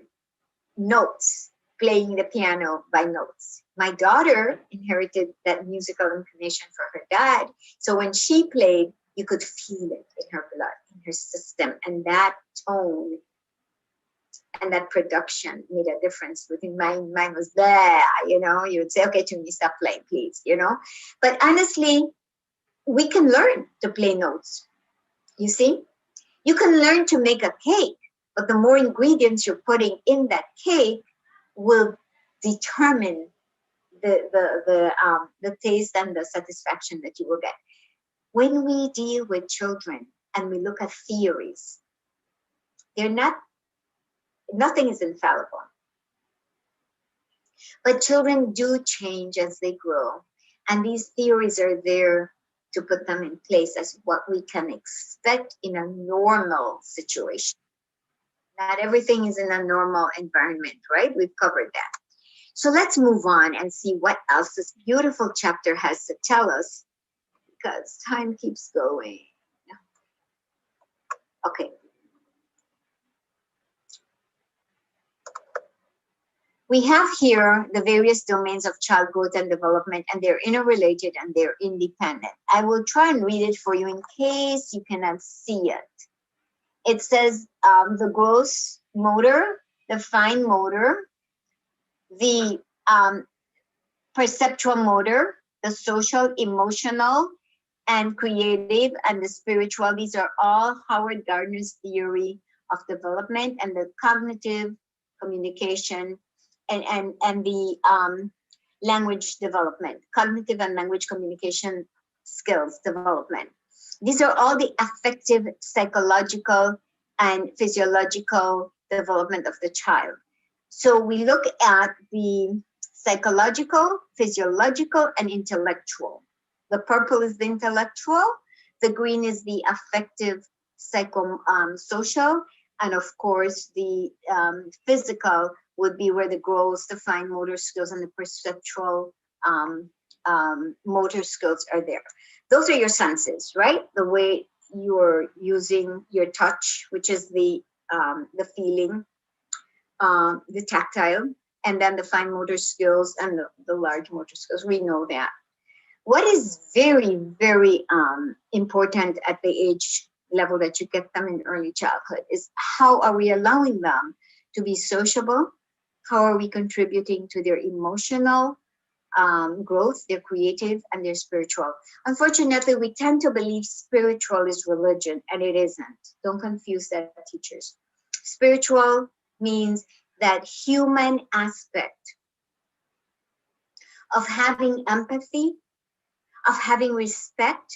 Speaker 1: notes, playing the piano by notes. My daughter inherited that musical inclination for her dad. So when she played, you could feel it in her blood, in her system. And that tone and that production made a difference. Within mine was there, you know, you would say, okay, to me, stop playing, please, you know. But honestly, we can learn to play notes. You see, you can learn to make a cake, but the more ingredients you're putting in that cake will determine the taste and the satisfaction that you will get. When we deal with children and we look at theories, nothing is infallible. But children do change as they grow. And these theories are there to put them in place as what we can expect in a normal situation. Not everything is in a normal environment, right? We've covered that. So let's move on and see what else this beautiful chapter has to tell us, because time keeps going. Okay. We have here the various domains of child growth and development, and they're interrelated and they're independent. I will try and read it for you in case you cannot see it. It says the gross motor, the fine motor, the perceptual motor, the social, emotional, and creative, and the spiritual. These are all Howard Gardner's theory of development, and the cognitive, communication, and the language development, cognitive and language communication skills development. These are all the affective, psychological, and physiological development of the child. So we look at the psychological, physiological, and intellectual. The purple is the intellectual, the green is the affective, social, and of course the physical would be where the gross, the fine motor skills, and the perceptual motor skills are there. Those are your senses, right? The way you're using your touch, which is the feeling, the tactile, and then the fine motor skills and the large motor skills. We know that. What is very, very important at the age level that you get them in early childhood is how are we allowing them to be sociable? How are we contributing to their emotional growth, their creative, and their spiritual? Unfortunately, we tend to believe spiritual is religion, and it isn't. Don't confuse that, teachers. Spiritual means that human aspect of having empathy, of having respect,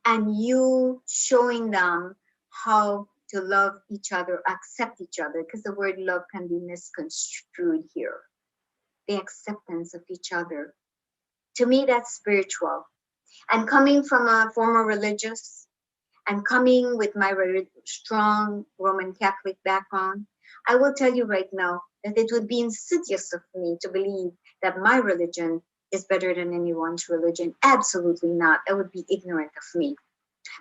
Speaker 1: and you showing them how to love each other, accept each other, because the word love can be misconstrued here. The acceptance of each other. To me, that's spiritual. And coming from a former religious and coming with my strong Roman Catholic background, I will tell you right now that it would be insidious of me to believe that my religion is better than anyone's religion. Absolutely not. That would be ignorant of me.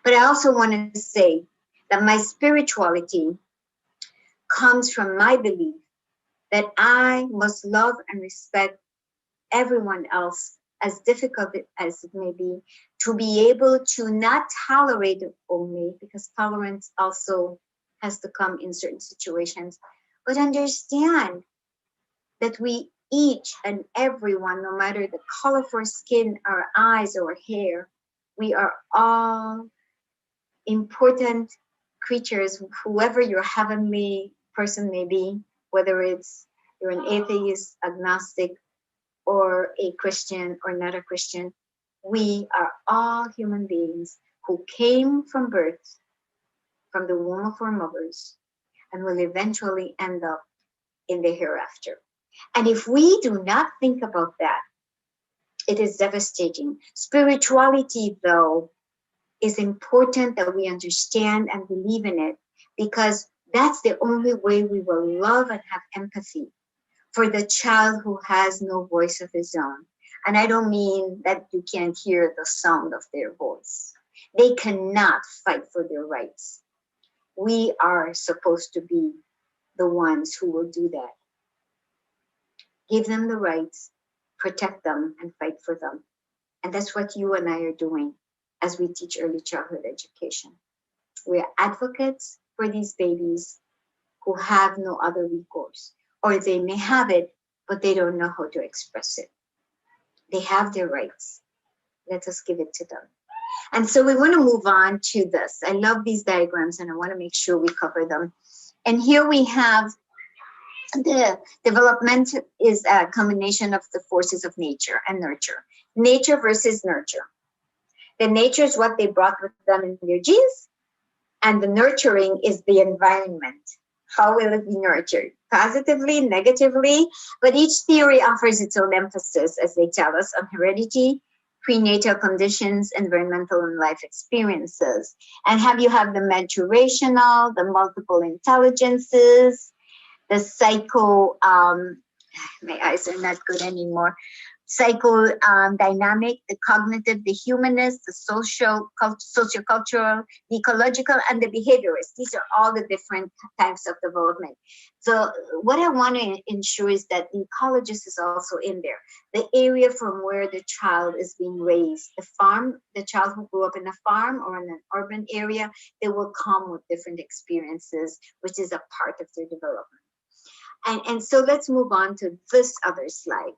Speaker 1: But I also want to say that my spirituality comes from my belief that I must love and respect everyone else, as difficult as it may to be able to not tolerate it only, because tolerance also has to come in certain situations, but understand that we each and everyone, no matter the color of our skin, our eyes, or hair, we are all important creatures, whoever your heavenly person may be, whether it's you're an atheist, agnostic, or a Christian or not a Christian, we are all human beings who came from birth, from the womb of our mothers, and will eventually end up in the hereafter. And if we do not think about that, it is devastating. Spirituality, though, is important that we understand and believe in it, because that's the only way we will love and have empathy for the child who has no voice of his own. And I don't mean that you can't hear the sound of their voice. They cannot fight for their rights. We are supposed to be the ones who will do that. Give them the rights, protect them, and fight for them. And that's what you and I are doing as we teach early childhood education. We are advocates for these babies who have no other recourse, or they may have it, but they don't know how to express it. They have their rights. Let us give it to them. And so we want to move on to this. I love these diagrams and I want to make sure we cover them. And here we have the development is a combination of the forces of nature and nurture. Nature versus nurture. The nature is what they brought with them in their genes, and the nurturing is the environment. How will it be nurtured? Positively, negatively, but each theory offers its own emphasis, as they tell us, on heredity, prenatal conditions, environmental and life experiences. And have the maturational, the multiple intelligences, the psycho, my eyes are not good anymore, psychodynamic, the cognitive, the humanist, the sociocultural, the ecological, and the behaviorist. These are all the different types of development. So what I want to ensure is that the ecologist is also in there. The area from where the child is being raised, the farm, the child who grew up in a farm or in an urban area, they will come with different experiences, which is a part of their development. And so let's move on to this other slide.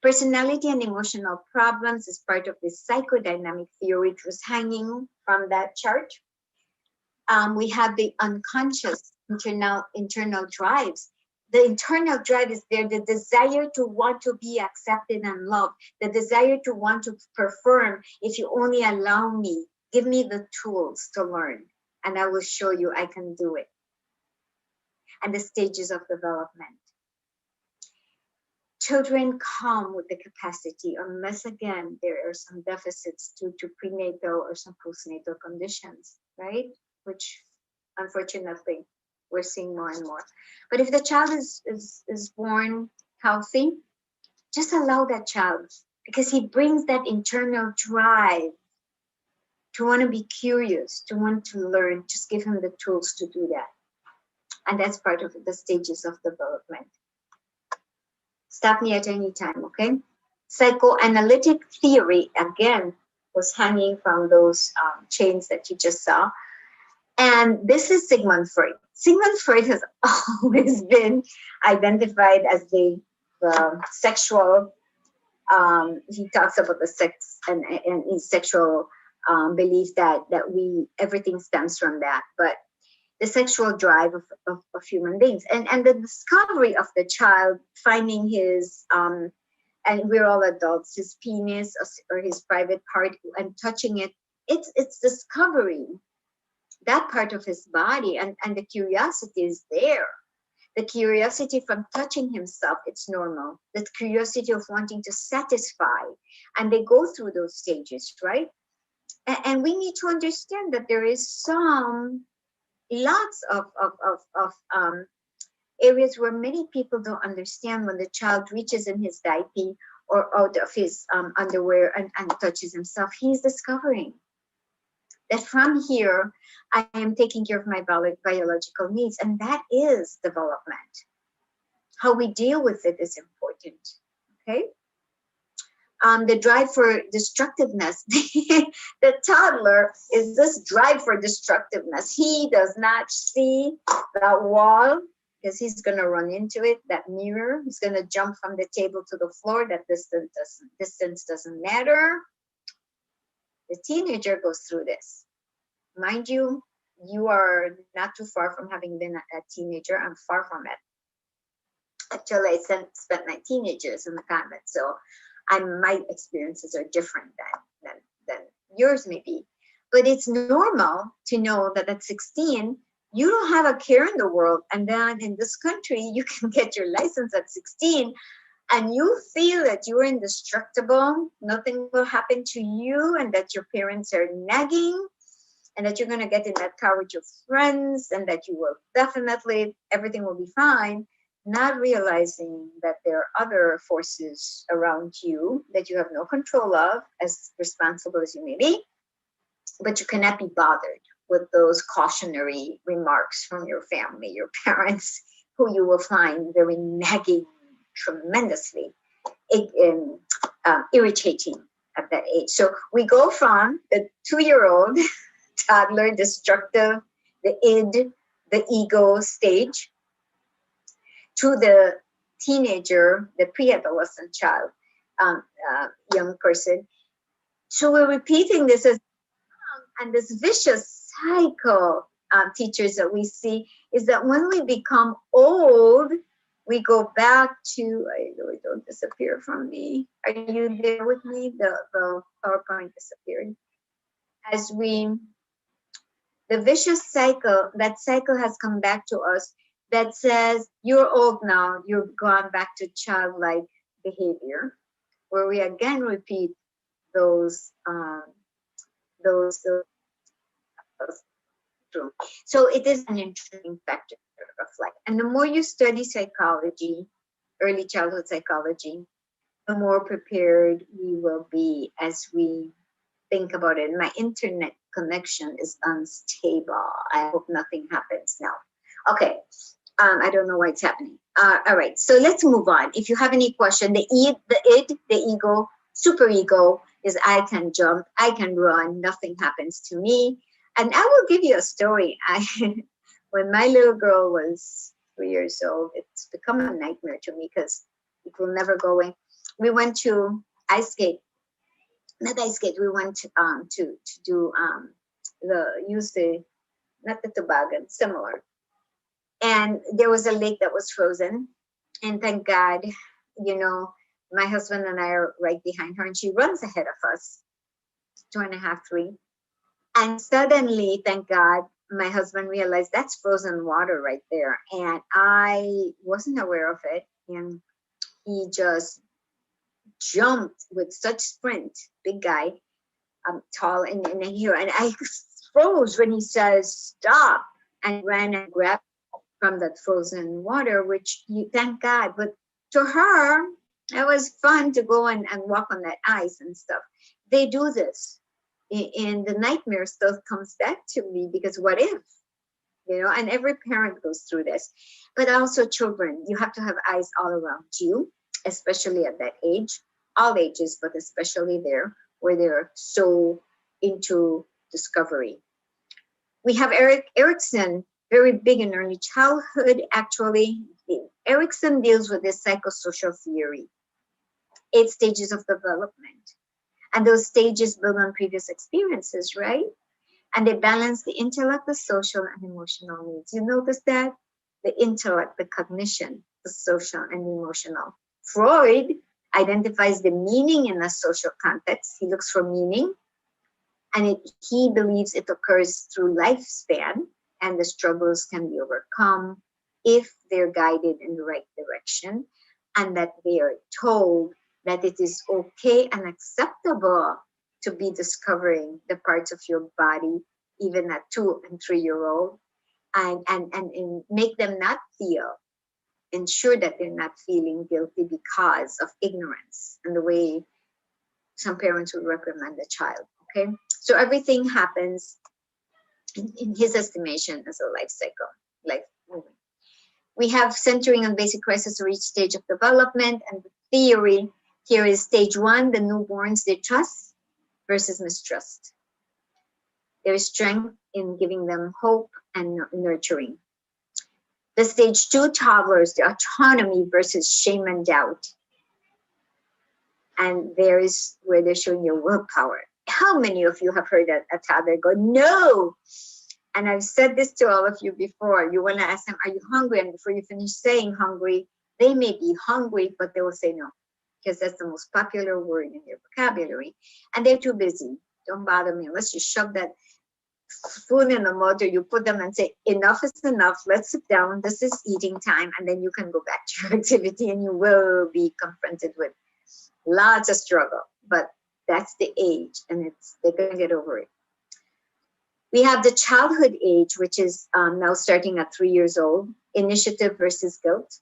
Speaker 1: Personality and emotional problems is part of the psychodynamic theory, which was hanging from that chart. We have the unconscious internal drives. The internal drive is there, the desire to want to be accepted and loved, the desire to want to perform. If you only allow me, give me the tools to learn, and I will show you I can do it. And the stages of development. Children come with the capacity, unless again there are some deficits due to prenatal or some postnatal conditions, right? Which unfortunately we're seeing more and more. But if the child is born healthy, just allow that child, because he brings that internal drive to want to be curious, to want to learn. Just give him the tools to do that. And that's part of the stages of development. Stop me at any time, okay? Psychoanalytic theory, again, was hanging from those chains that you just saw. And this is Sigmund Freud. Sigmund Freud has always been identified as the sexual, he talks about the sex and his sexual belief that everything stems from that. But the sexual drive of human beings, and the discovery of the child finding his and we're all adults, his penis or his private part, and touching it, it's discovering that part of his body, and the curiosity is there. The curiosity from touching himself, it's normal. The curiosity of wanting to satisfy, and they go through those stages, right? And we need to understand that there is lots of areas where many people don't understand. When the child reaches in his diaper or out of his underwear and touches himself, he's discovering that from here, I am taking care of my biological needs, and that is development. How we deal with it is important, okay? The drive for destructiveness. The toddler is this drive for destructiveness. He does not see that wall because he's going to run into it, that mirror. He's going to jump from the table to the floor. That distance doesn't matter. The teenager goes through this. Mind you, you are not too far from having been a teenager. I'm far from it. Actually, I spent my teenage years in the convent, so my experiences are different than yours maybe. But it's normal to know that at 16, you don't have a care in the world. And then in this country, you can get your license at 16, and you feel that you're indestructible, nothing will happen to you, and that your parents are nagging, and that you're going to get in that car with your friends, and that you will definitely, everything will be fine, not realizing that there are other forces around you that you have no control of, as responsible as you may be, but you cannot be bothered with those cautionary remarks from your family, your parents, who you will find very nagging, tremendously irritating at that age. So we go from the 2-year-old toddler, destructive, the id, the ego stage, to the teenager, the pre-adolescent child, young person. So we're repeating this and this vicious cycle, teachers, that we see is that when we become old, we go back to, I really don't disappear from me. Are you there with me? The PowerPoint disappeared. The vicious cycle, that cycle has come back to us that says, you're old now, you've gone back to childlike behavior, where we again repeat those. So it is an interesting factor of life. And the more you study psychology, early childhood psychology, the more prepared we will be as we think about it. My internet connection is unstable. I hope nothing happens now. Okay. I don't know why it's happening. All right. So let's move on. If you have any question, the ego, super ego is I can jump, I can run, nothing happens to me. And I will give you a story. When my little girl was 3 years old, it's become a nightmare to me because it will never go away. We went to ice skate. Not ice skate. We went to do not the toboggan, similar. And there was a lake that was frozen. And thank God, my husband and I are right behind her, and she runs ahead of us, 2.5, 3. And suddenly, thank God, my husband realized that's frozen water right there. And I wasn't aware of it. And he just jumped with such sprint, big guy, tall and here. And I froze when he says, stop, and ran and grabbed from that frozen water, which thank God. But to her, it was fun to go and walk on that ice and stuff. They do this. And the nightmare still comes back to me because what if, and every parent goes through this. But also children, you have to have eyes all around you, especially at that age, all ages, but especially there where they're so into discovery. We have Erickson, very big in early childhood, actually. Erickson deals with this psychosocial theory, 8 stages of development. And those stages build on previous experiences, right? And they balance the intellect, the social, and emotional needs. You notice that? The intellect, the cognition, the social, and emotional. Freud identifies the meaning in a social context. He looks for meaning, and he believes it occurs through lifespan, and the struggles can be overcome if they're guided in the right direction, and that they are told that it is okay and acceptable to be discovering the parts of your body, even at 2 and 3 year old, and make them not feel, ensure that they're not feeling guilty because of ignorance and the way some parents would reprimand the child. Okay, so everything happens in his estimation as a life cycle, life moving. We have centering on basic crisis or each stage of development, and the theory here is stage 1, the newborns, they trust versus mistrust. There is strength in giving them hope and nurturing. The stage 2 toddlers, the autonomy versus shame and doubt. And there is where they're showing your willpower. How many of you have heard a toddler go, no? And I've said this to all of you before. You want to ask them, are you hungry? And before you finish saying hungry, they may be hungry, but they will say no, because that's the most popular word in their vocabulary. And they're too busy. Don't bother me. Unless you shove that food in the mouth, or you put them and say, enough is enough. Let's sit down. This is eating time. And then you can go back to your activity, and you will be confronted with lots of struggle. But that's the age, and they're going to get over it. We have the childhood age, which is now starting at 3 years old, initiative versus guilt.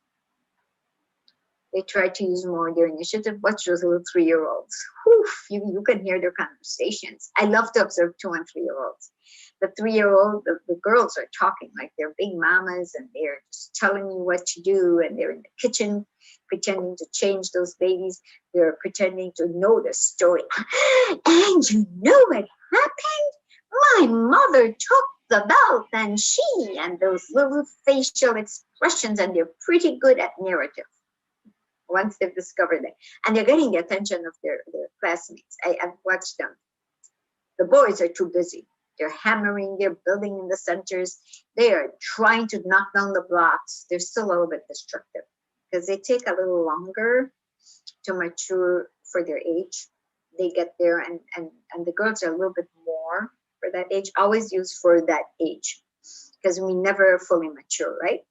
Speaker 1: They try to use more their initiative. Watch those little 3-year-olds. You can hear their conversations. I love to observe 2 and 3-year-olds. The 3-year-old, the girls are talking like they're big mamas, and they're just telling you what to do, and they're in the kitchen pretending to change those babies. They're pretending to know the story. And you know what happened? My mother took the belt, and those little facial expressions, and they're pretty good at narrative once they've discovered it. And they're getting the attention of their classmates. I've watched them. The boys are too busy. They're hammering, they're building in the centers. They are trying to knock down the blocks. They're still a little bit destructive because they take a little longer to mature for their age. They get there, and the girls are a little bit more for that age. Always use for that age because we never fully mature, right?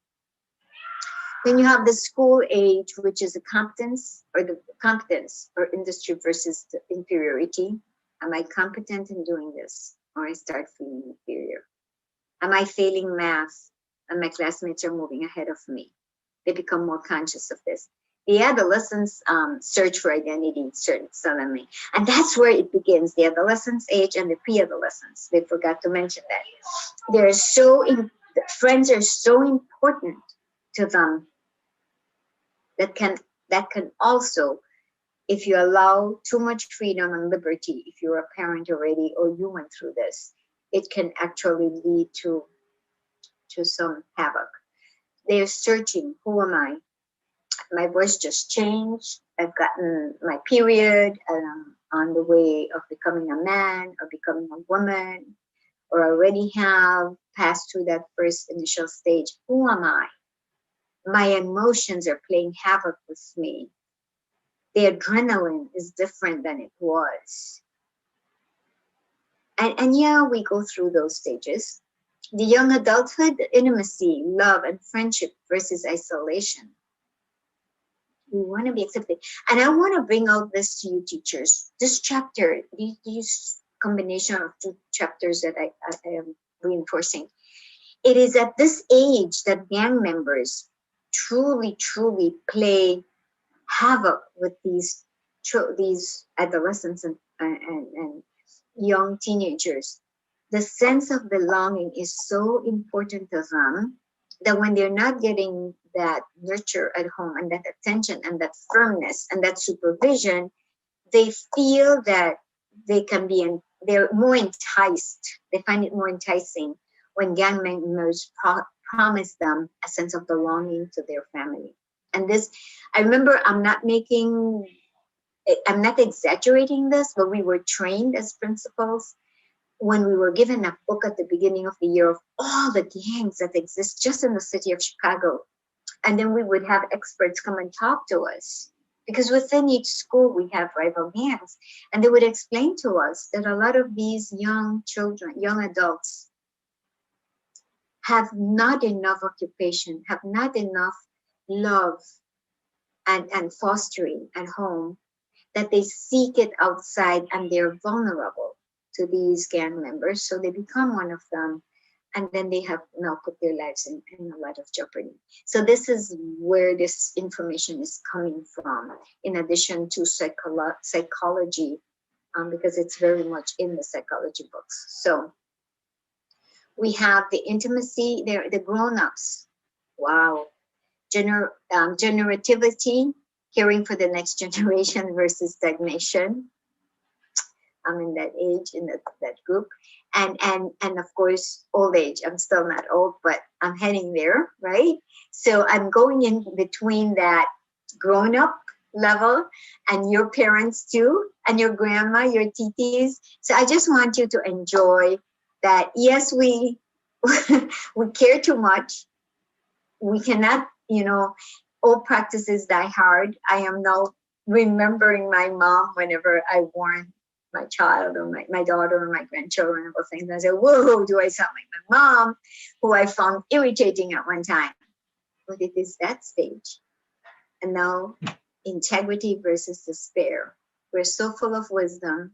Speaker 1: Then you have the school age, which is the competence or industry versus the inferiority. Am I competent in doing this? Or I start feeling inferior. Am I failing math and my classmates are moving ahead of me? They become more conscious of this. The adolescents search for identity suddenly. And that's where it begins, the adolescence age and the pre-adolescence. They forgot to mention that. Friends are so important to them that can also, if you allow too much freedom and liberty, if you're a parent already or you went through this, it can actually lead to some havoc. They're searching, who am I? My voice just changed. I've gotten my period, and I'm on the way of becoming a man or becoming a woman, or already have passed through that first initial stage. Who am I? My emotions are playing havoc with me. The adrenaline is different than it was. And yeah, we go through those stages. The young adulthood, intimacy, love, and friendship versus isolation. We want to be accepted. And I want to bring out this to you teachers. This chapter, these combination of 2 chapters that I am reinforcing. It is at this age that gang members truly play havoc with these adolescents and young teenagers. The sense of belonging is so important to them that when they're not getting that nurture at home and that attention and that firmness and that supervision, they feel that they're more enticed. They find it more enticing when gang members promise them a sense of belonging to their family. And this, I remember, I'm not exaggerating this, but we were trained as principals when we were given a book at the beginning of the year of all the gangs that exist just in the city of Chicago. And then we would have experts come and talk to us Because within each school we have rival gangs, and they would explain to us that a lot of these young children, young adults, have not enough occupation, have not enough love and fostering at home, that they seek it outside and they're vulnerable to these gang members. So they become one of them, and then they have now put their lives in a lot of jeopardy. So this is where this information is coming from, in addition to psychology, because it's very much in the psychology books. So we have the intimacy, the grown-ups. Wow. Generativity, caring for the next generation versus stagnation. I'm in that age, in that group. And of course, old age. I'm still not old, but I'm heading there, right? So I'm going in between that grown-up level and your parents too, and your grandma, your titis. So I just want you to enjoy that. Yes, we we care too much. We cannot, old practices die hard. I am now remembering my mom whenever I warn my child or my daughter or my grandchildren about things. I say, whoa, do I sound like my mom, who I found irritating at one time? But it is that stage. And now integrity versus despair. We're so full of wisdom,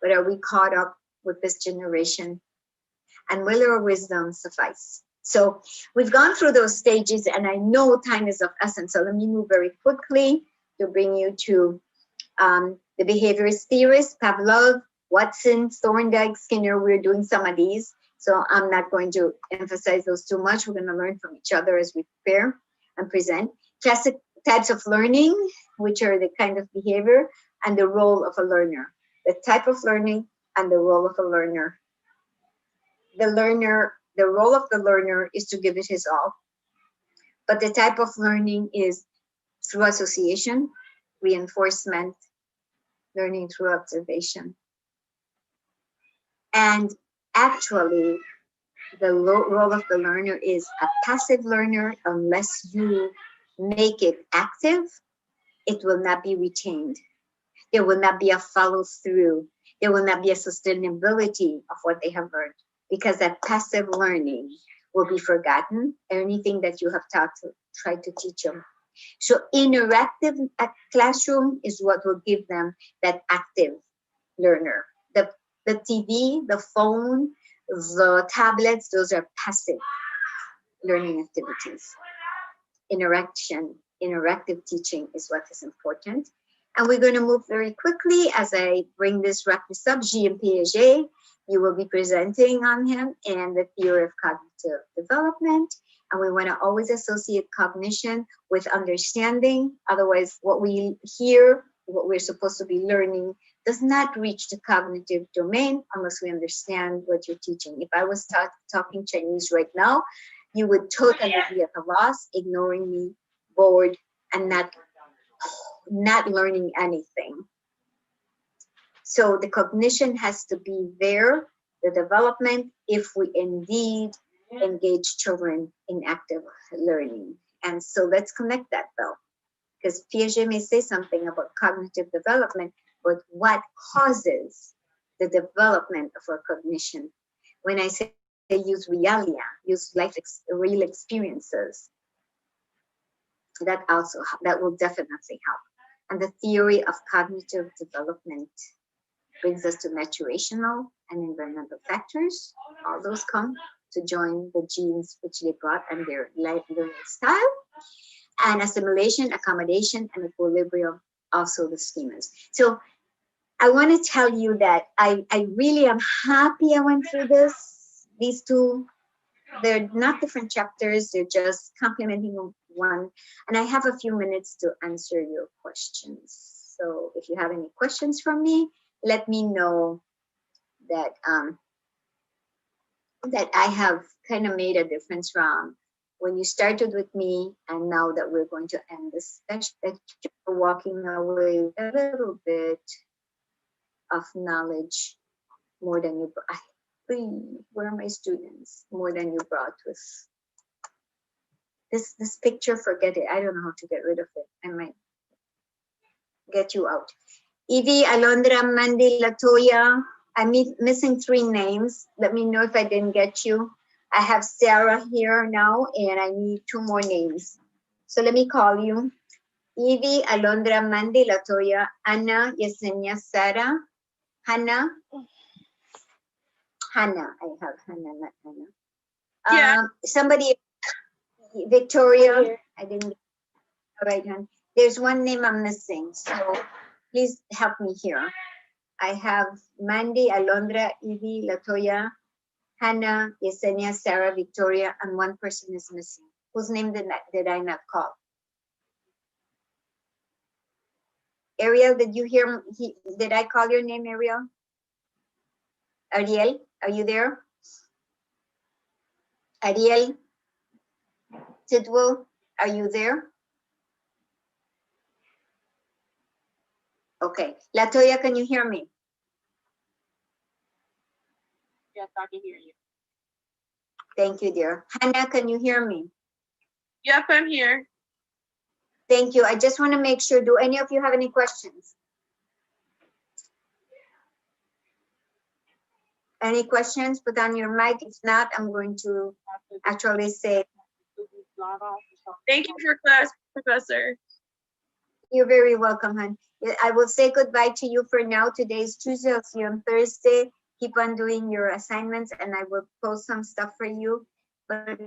Speaker 1: but are we caught up with this generation? And will our wisdom suffice? So we've gone through those stages, and I know time is of essence. So let me move very quickly to bring you to the behaviorist theorists, Pavlov, Watson, Thorndike, Skinner. We're doing some of these, so I'm not going to emphasize those too much. We're going to learn from each other as we prepare and present. Classic types of learning, which are the kind of behavior, and the role of a learner. The type of learning and the role of a learner. The role of the learner is to give it his all. But the type of learning is through association, reinforcement, learning through observation. And actually, the role of the learner is a passive learner. Unless you make it active, it will not be retained. There will not be a follow through. There will not be a sustainability of what they have learned, because that passive learning will be forgotten. Anything that you have tried to teach them. So interactive classroom is what will give them that active learner. The TV, the phone, the tablets, those are passive learning activities. Interactive teaching is what is important. And we're going to move very quickly as I wrap this up. Jean Piaget, you will be presenting on him and the theory of cognitive development. And we want to always associate cognition with understanding. Otherwise, what we hear, what we're supposed to be learning, does not reach the cognitive domain unless we understand what you're teaching. If I was talking Chinese right now, you would totally be at a loss, ignoring me, bored, and not learning anything. So the cognition has to be there, the development, if we indeed engage children in active learning. And so let's connect that though, because Piaget may say something about cognitive development, but what causes the development of our cognition? When I say use realia, use real experiences, that will definitely help. And the theory of cognitive development brings us to maturational and environmental factors. All those come to join the genes which they brought and their life learning style. And assimilation, accommodation, and equilibrium, also the schemas. So I want to tell you that I really am happy I went through these two. They're not different chapters, they're just complementing one. And I have a few minutes to answer your questions. So if you have any questions from me, let me know that that I have kind of made a difference from when you started with me and now that we're going to end this session, that you're walking away with a little bit of knowledge more than you brought. Where are my students? More than you brought with this picture. Forget it. I don't know how to get rid of it. I might. get you out. Evie, Alondra, Mandy, Latoya. I'm missing 3 names. Let me know if I didn't get you. I have Sarah here now, and I need 2 more names. So let me call you. Evie, Alondra, Mandy, Latoya, Anna, Yesenia, Sarah, Hannah. Hannah, I have Hannah, not Hannah.
Speaker 3: Yeah.
Speaker 1: Somebody, Victoria,
Speaker 3: Right here.
Speaker 1: I didn't get the right one. There's one name I'm missing, so please help me here. I have Mandy, Alondra, Evie, Latoya, Hannah, Yesenia, Sarah, Victoria, and 1 person is missing. Whose name did I not call? Ariel, did you hear? Did I call your name, Ariel? Ariel, are you there? Ariel, Tidwell, are you there? Okay. Latoya, can you hear me?
Speaker 2: Yes, I can hear you.
Speaker 1: Thank you, dear. Hannah, can you hear me?
Speaker 3: Yep, I'm here.
Speaker 1: Thank you. I just want to make sure, do any of you have any questions? Any questions? Put on your mic. If not, I'm going to actually say,
Speaker 3: Thank you for class, Professor.
Speaker 1: you're very welcome, hon. I will say goodbye to you for now. Today is Tuesday. I'll see you on Thursday. Keep on doing your assignments, and I will post some stuff for you. But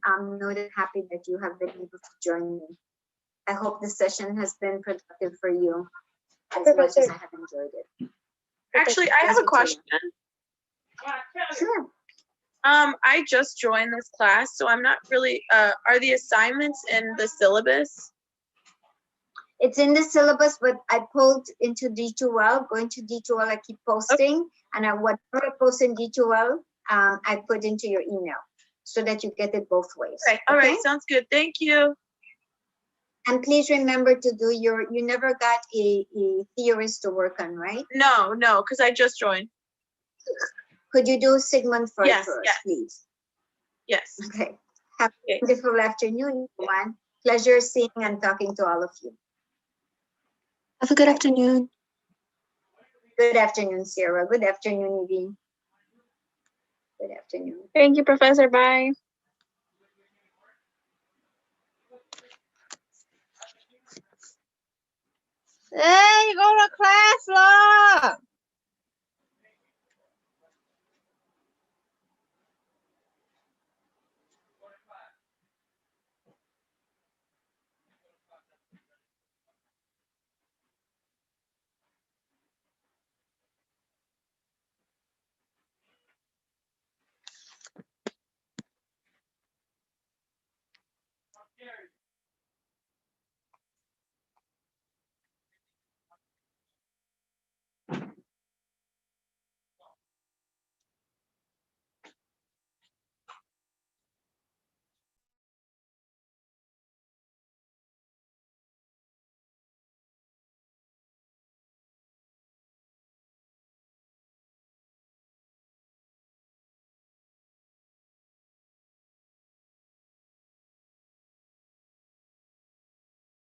Speaker 1: I'm more than happy that you have been able to join me. I hope the session has been productive for you as much as I have enjoyed it.
Speaker 3: Actually, I have a question.
Speaker 1: Sure.
Speaker 3: I just joined this class, so I'm not really, are the assignments in the syllabus?
Speaker 1: It's in the syllabus, but I pulled into D2L. Going to D2L, I keep posting, and whatever I post in D2L, I put into your email so that you get it both ways.
Speaker 3: Okay, all right, sounds good. Thank you.
Speaker 1: And please remember to do you never got a theorist to work on, right?
Speaker 3: No, because I just joined.
Speaker 1: Could you do Sigmund Freud
Speaker 3: Yes,
Speaker 1: for us,
Speaker 3: yes.
Speaker 1: please?
Speaker 3: Yes.
Speaker 1: Okay. Have
Speaker 3: Okay.
Speaker 1: a wonderful afternoon, everyone. Pleasure seeing and talking to all of you.
Speaker 4: Have a good afternoon.
Speaker 1: Good afternoon, Sarah. Good afternoon, Evie. Good afternoon.
Speaker 3: Thank you, Professor. Bye.
Speaker 5: Hey, go to class, love.